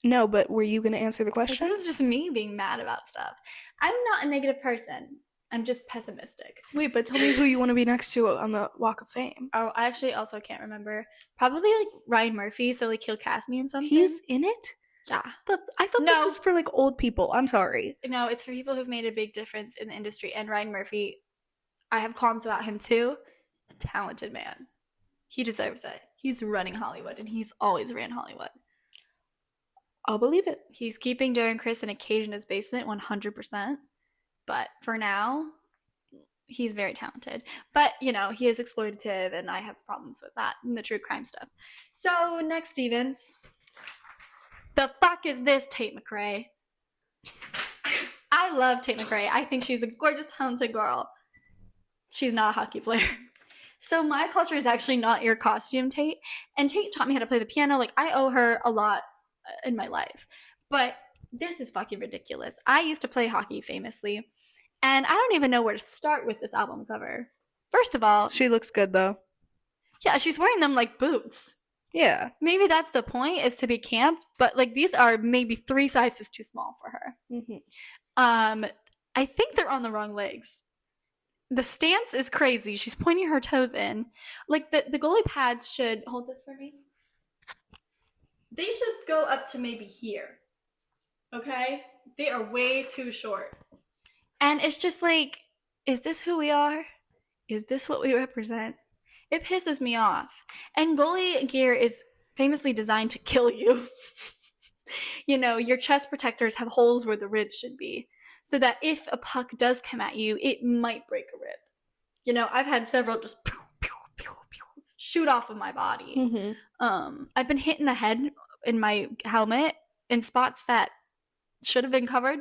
B: No, but were you going to answer the question?
A: This is just me being mad about stuff. I'm not a negative person. I'm just pessimistic.
B: Wait, but tell me who you want to be next to on the Walk of Fame.
A: Oh, I actually also can't remember. Probably like Ryan Murphy, so like he'll cast me in something.
B: He's in it?
A: Yeah.
B: I thought this was for like old people. I'm sorry.
A: No, it's for people who've made a big difference in the industry. And Ryan Murphy, I have qualms about him too. Talented man. He deserves it. He's running Hollywood, and he's always ran Hollywood.
B: I'll believe it.
A: He's keeping Darren Criss in a cage in his basement 100%. But for now, he's very talented. But, you know, he is exploitative, and I have problems with that and the true crime stuff. So, next, Stevens. The fuck is this, Tate McRae? I love Tate McRae. I think she's a gorgeous, talented girl. She's not a hockey player. So my culture is actually not your costume, Tate. And Tate taught me how to play the piano. Like, I owe her a lot in my life. But this is fucking ridiculous. I used to play hockey famously. And I don't even know where to start with this album cover. First of all...
B: She looks good, though.
A: Yeah, she's wearing them like boots.
B: Yeah.
A: Maybe that's the point, is to be camp. But, like, these are maybe 3 sizes too small for her. Mm-hmm. I think they're on the wrong legs. The stance is crazy. She's pointing her toes in. Like, the goalie pads should... Hold this for me. They should go up to maybe here. Okay? They are way too short. And it's just like, is this who we are? Is this what we represent? It pisses me off. And goalie gear is famously designed to kill you. You know, your chest protectors have holes where the ribs should be, so that if a puck does come at you, it might break a rib. You know, I've had several just pew, pew, pew, pew, shoot off of my body. Mm-hmm. I've been hit in the head in my helmet in spots that should have been covered.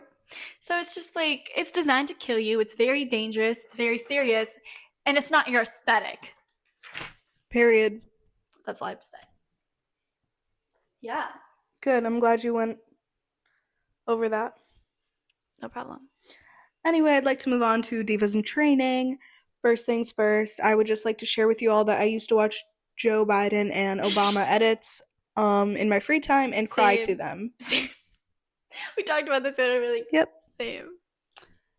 A: So it's just like, it's designed to kill you. It's very dangerous. It's very serious. And it's not your aesthetic.
B: Period.
A: That's all I have to say. Yeah.
B: Good. I'm glad you went over that.
A: No problem.
B: Anyway, I'd like to move on to Divas in Training. First things first, I would just like to share with you all that I used to watch Joe Biden and Obama edits in my free time and cry to them.
A: Same. We talked about this and really
B: Yep.
A: Same.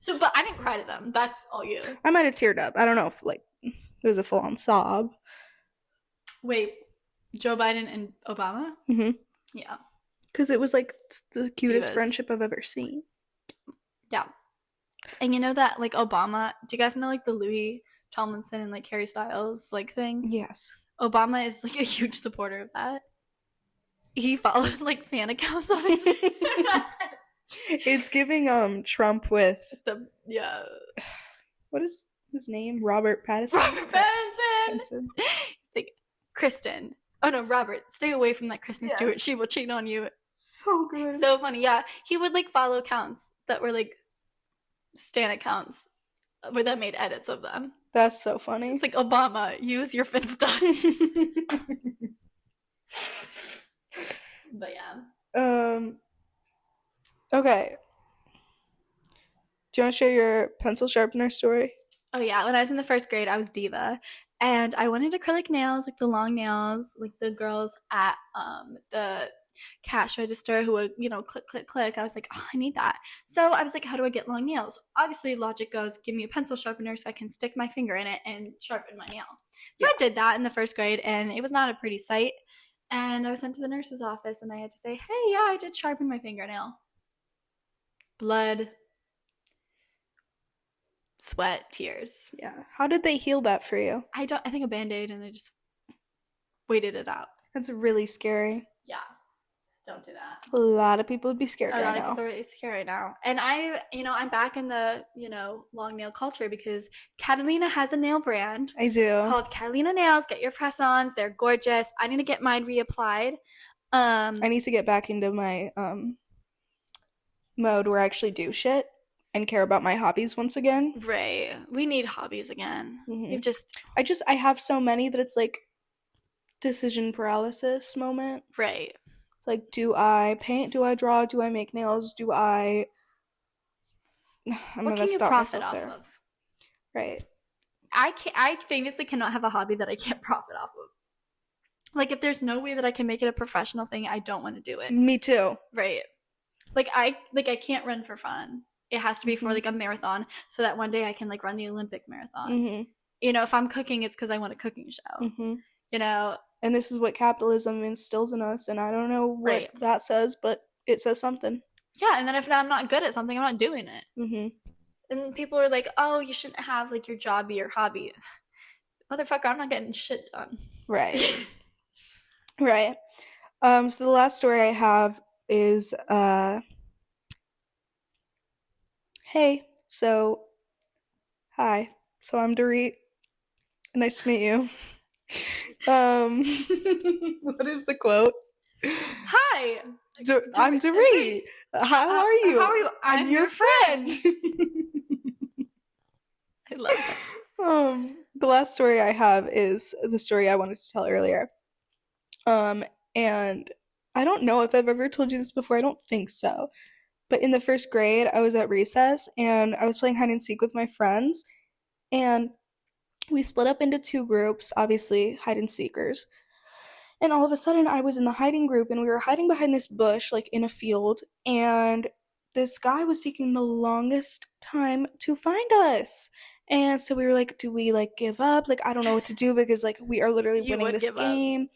A: So, but I didn't cry to them. That's all you.
B: I might have teared up. I don't know if like it was a full-on sob.
A: Wait, Joe Biden and Obama?
B: Mm-hmm.
A: Yeah.
B: Because it was like the cutest
A: Divas.
B: friendship I've ever seen.
A: Yeah. And you know that, like, Obama, do you guys know, like, the Louis Tomlinson and, like, Harry Styles, like, thing?
B: Yes.
A: Obama is, like, a huge supporter of that. he followed like fan accounts on it.
B: It's giving Trump with
A: yeah.
B: What is his name? Robert Pattinson.
A: Robert Pattinson. It's like, Kristen. Oh no, Robert, stay away from that Kristen Stewart. She will cheat on you.
B: So good.
A: So funny. Yeah, he would like follow accounts that were like stan accounts where that made edits of them.
B: That's so funny.
A: It's like, Obama, use your Finsta. But yeah.
B: Okay. Do you want to share your pencil sharpener story?
A: Oh yeah, when I was in the 1st grade, I was Diva, and I wanted acrylic nails, like the long nails, like the girls at the cash register who would, click, click, click. I was like, oh, I need that. So I was like, how do I get long nails? Obviously, logic goes, give me a pencil sharpener so I can stick my finger in it and sharpen my nail. So I did that in the 1st grade, and it was not a pretty sight. And I was sent to the nurse's office, and I had to say, hey, yeah, I did sharpen my fingernail. Blood, sweat, tears.
B: Yeah. How did they heal that for you?
A: I think a Band-Aid, and I just waited it out.
B: That's really scary.
A: Yeah. Don't do that.
B: A lot of people would be scared right now.
A: A lot of people are really scared right now. And I'm back in the, long nail culture because Catalina has a nail brand.
B: I do.
A: Called Catalina Nails. Get your press-ons. They're gorgeous. I need to get mine reapplied.
B: I need to get back into my mode where I actually do shit and care about my hobbies once again.
A: Right. We need hobbies again.
B: Mm-hmm. I have so many that it's like decision paralysis moment.
A: Right.
B: It's like, do I paint? Do I draw? Do I make nails? I'm
A: what can you profit off of?
B: Right.
A: I famously cannot have a hobby that I can't profit off of. Like, if there's no way that I can make it a professional thing, I don't want to do it.
B: Me too.
A: Right. Like, I can't run for fun. It has to be for, like, a marathon so that one day I can, like, run the Olympic marathon.
B: Mm-hmm.
A: If I'm cooking, it's because I want a cooking show.
B: Mm-hmm.
A: And
B: this is what capitalism instills in us, and I don't know what that says, but it says something.
A: Yeah, and then if I'm not good at something, I'm not doing it.
B: Mm-hmm.
A: And people are like, oh, you shouldn't have, like, your job be your hobby. Motherfucker, I'm not getting shit done.
B: Right. Right. So the last story I have is, hey, hi. So I'm Dorit. Nice to meet you. What is the quote?
A: Hi.
B: I'm Dorit. How are you?
A: How are you? I'm your friend. I love that.
B: The last story I have is the story I wanted to tell earlier. And I don't know if I've ever told you this before. I don't think so. But in the 1st grade, I was at recess and I was playing hide and seek with my friends. And we split up into 2 groups, obviously hide and seekers. And all of a sudden I was in the hiding group and we were hiding behind this bush, like in a field. And this guy was taking the longest time to find us. And so we were like, do we like give up? Like, I don't know what to do because like we are literally winning this game.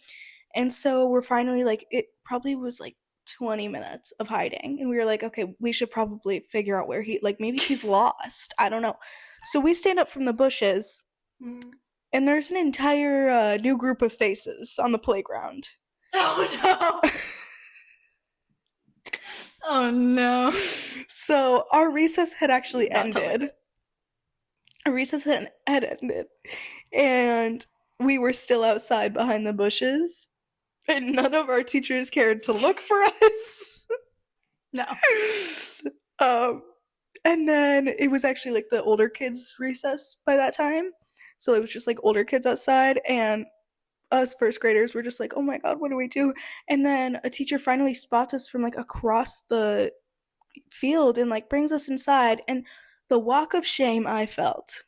B: And so we're finally like, it probably was like 20 minutes of hiding. And we were like, okay, we should probably figure out where maybe he's lost. I don't know. So we stand up from the bushes and there's an entire new group of faces on the playground.
A: Oh no. Oh no.
B: So our recess had actually ended. Our recess had ended. And we were still outside behind the bushes. And none of our teachers cared to look for us.
A: No.
B: And then it was actually like the older kids' recess by that time. So it was just like older kids outside, and us 1st graders were just like, oh my god, what do we do? And then a teacher finally spots us from like across the field and like brings us inside, and the walk of shame I felt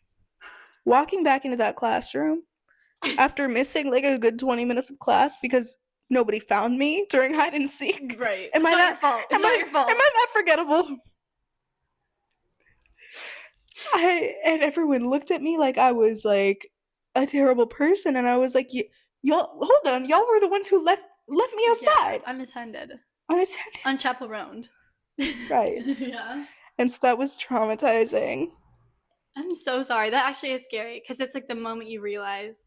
B: walking back into that classroom after missing like a good 20 minutes of class because nobody found me during hide and seek.
A: Right. It's not your fault. It's not your fault.
B: Am I not forgettable? And everyone looked at me like I was like a terrible person, and I was like, y'all, hold on, y'all were the ones who left me outside.
A: Yeah, unattended.
B: Unchaperoned. Right.
A: Yeah.
B: And so that was traumatizing.
A: I'm so sorry. That actually is scary because it's like the moment you realize.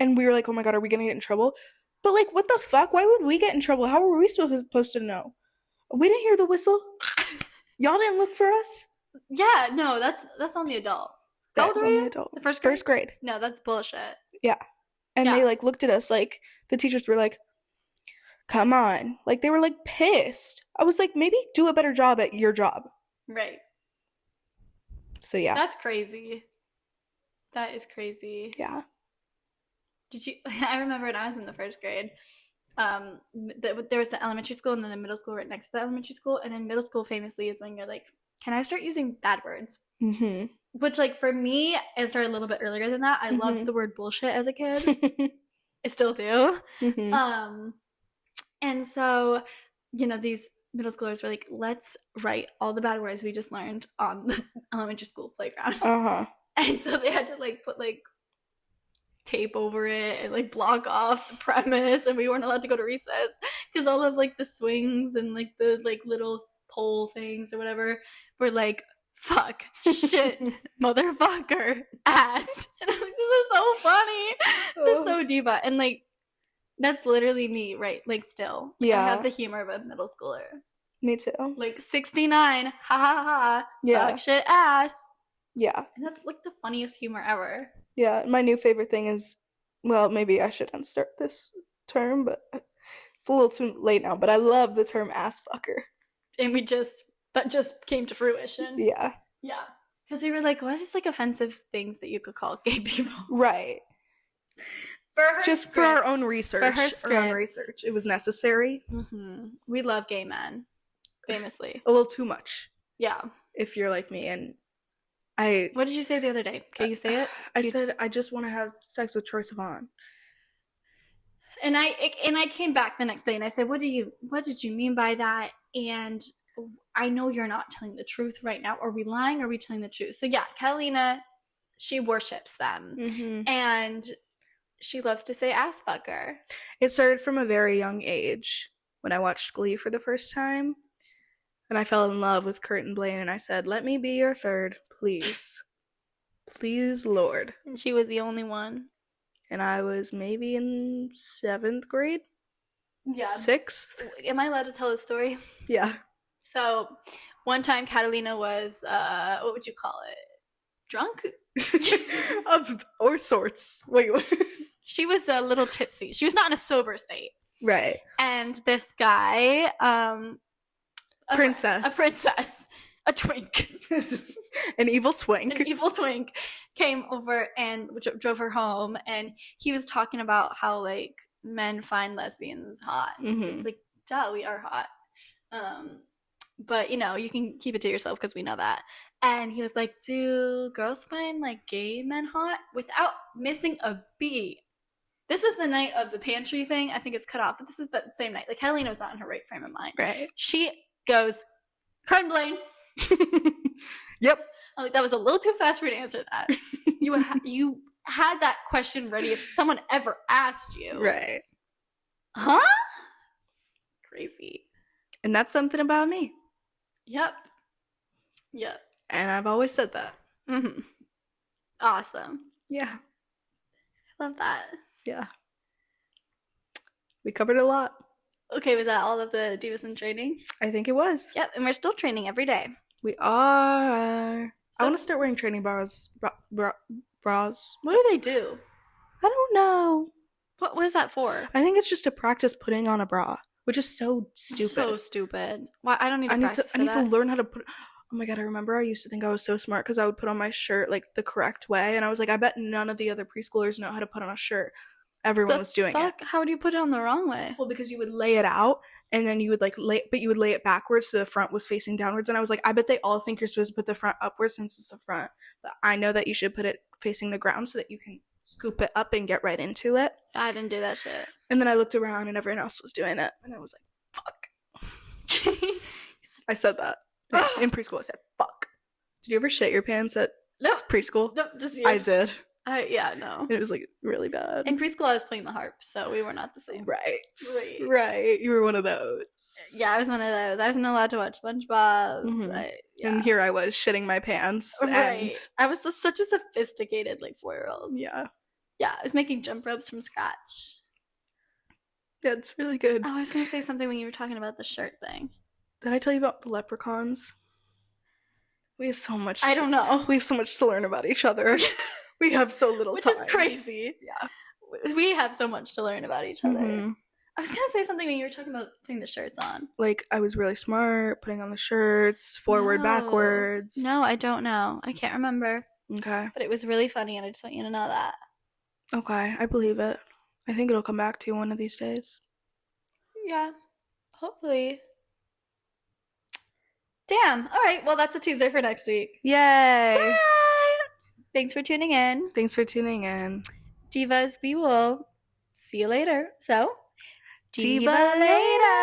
B: And we were like, oh my god, are we gonna get in trouble? But, like, what the fuck? Why would we get in trouble? How were we supposed to know? We didn't hear the whistle. Y'all didn't look for us?
A: Yeah, no, that's on the adult. How old
B: That's
A: were
B: on
A: you?
B: the adult.
A: The first grade?
B: First grade.
A: No, that's bullshit.
B: Yeah. And they, like, looked at us like, the teachers were like, come on. Like, they were, like, pissed. I was like, maybe do a better job at your job.
A: Right.
B: So, yeah.
A: That's crazy. That is crazy.
B: Yeah.
A: I remember when I was in the first grade, there was the elementary school and then the middle school right next to the elementary school. And then middle school famously is when you're like, can I start using bad words?
B: Mm-hmm.
A: Which, like, for me, it started a little bit earlier than that. I loved the word bullshit as a kid. I still do.
B: Mm-hmm.
A: And so, you know, these middle schoolers were like, let's write all the bad words we just learned on the elementary school playground.
B: Uh-huh.
A: And so they had to, like, put, like, tape over it and, like, block off the premise, and we weren't allowed to go to recess because all of, like, the swings and, like, the, like, little pole things or whatever were like, fuck, shit, motherfucker, ass. And I'm like, this is so funny. This is so diva. And, like, that's literally me, right? Like, still.
B: Yeah.
A: I have the humor of a middle schooler.
B: Me too.
A: Like, 69, ha ha ha,
B: yeah.
A: Fuck, shit, ass.
B: Yeah.
A: And that's, like, the funniest humor ever.
B: Yeah, my new favorite thing is, well, maybe I shouldn't start this term, but it's a little too late now, but I love the term ass fucker.
A: And that just came to fruition.
B: Yeah.
A: Yeah. Because we were like, what is, like, offensive things that you could call gay people?
B: Right. For our own research. For her script. Our own research. It was necessary.
A: Mm-hmm. We love gay men, famously.
B: A little too much.
A: Yeah.
B: If you're like me. And
A: what did you say the other day? Can you say it?
B: I said, I just want to have sex with Troye Sivan.
A: And I came back the next day and I said, what did you mean by that? And I know you're not telling the truth right now. Are we lying? Or are we telling the truth? So yeah, Catalina, she worships them. Mm-hmm. And she loves to say ass fucker.
B: It started from a very young age when I watched Glee for the first time. And I fell in love with Kurt and Blaine, and I said, let me be your third, please. Please, Lord.
A: And she was the only one.
B: And I was maybe in 7th grade?
A: Yeah.
B: 6th?
A: Am I allowed to tell the story?
B: Yeah.
A: So, one time Catalina was, what would you call it? Drunk?
B: Of all sorts. Wait, what?
A: She was a little tipsy. She was not in a sober state.
B: Right.
A: And this guy, a princess, a twink,
B: an evil twink
A: came over and drove her home, and he was talking about how, like, men find lesbians hot. Mm-hmm. It's like, duh, we are hot. But, you know, you can keep it to yourself because we know that. And he was like, do girls find, like, gay men hot? Without missing a beat. This was the night of the pantry thing. I think it's cut off, but this is the same night. Like, Catalina was not in her right frame of mind.
B: Right.
A: She goes, Kurt and Blaine.
B: Yep.
A: I'm like, that was a little too fast for you to answer that. You had that question ready if someone ever asked you.
B: Right.
A: Huh? Crazy.
B: And that's something about me.
A: Yep.
B: And I've always said that.
A: Mm-hmm. Awesome.
B: Yeah.
A: Love that.
B: Yeah. We covered a lot.
A: Okay, was that all of the Divas in training?
B: I think it was.
A: Yep, and we're still training every day.
B: We are. I want to start wearing training bras. Bras.
A: What do they do?
B: I don't know.
A: What is that for?
B: I think it's just to practice putting on a bra, which is so stupid.
A: So stupid. Why? I don't need to practice.
B: I need to learn how to put. Oh my god! I remember I used to think I was so smart because I would put on my shirt like the correct way, and I was like, I bet none of the other preschoolers know how to put on a shirt. Everyone was doing it.
A: How do you put it on the wrong way?
B: Well, because you would lay it out, and then you would you would lay it backwards so the front was facing downwards. And I was like, I bet they all think you're supposed to put the front upwards since it's the front. But I know that you should put it facing the ground so that you can scoop it up and get right into it.
A: I didn't do that shit.
B: And then I looked around and everyone else was doing it, and I was like, fuck. I said that in preschool. I said, fuck. Did you ever shit your pants at preschool?
A: No, just you.
B: I did.
A: Yeah, no.
B: It was like really bad.
A: In preschool, I was playing the harp, so we were not the same.
B: Right. You were one of those.
A: Yeah, I was one of those. I wasn't allowed to watch SpongeBob.
B: Mm-hmm. And here I was shitting my pants.
A: Right. I was such a sophisticated 4-year-old.
B: Yeah.
A: Yeah, I was making jump ropes from scratch.
B: Yeah, it's really good.
A: Oh, I was going to say something when you were talking about the shirt thing.
B: Did I tell you about the leprechauns? We have so much.
A: I don't know.
B: We have so much to learn about each other. We have so little
A: Which
B: time.
A: is crazy.
B: Yeah.
A: We have so much to learn about each other. Mm-hmm. I was going to say something when you were talking about putting the shirts on.
B: Like, I was really smart putting on the shirts, forward, backwards.
A: No, I don't know. I can't remember.
B: Okay.
A: But it was really funny, and I just want you to know that.
B: Okay, I believe it. I think it'll come back to you one of these days.
A: Yeah, hopefully. Damn. All right, well, that's a teaser for next week.
B: Yay!
A: Bye! Thanks for tuning in.
B: Divas,
A: we will see you later. So, Diva later!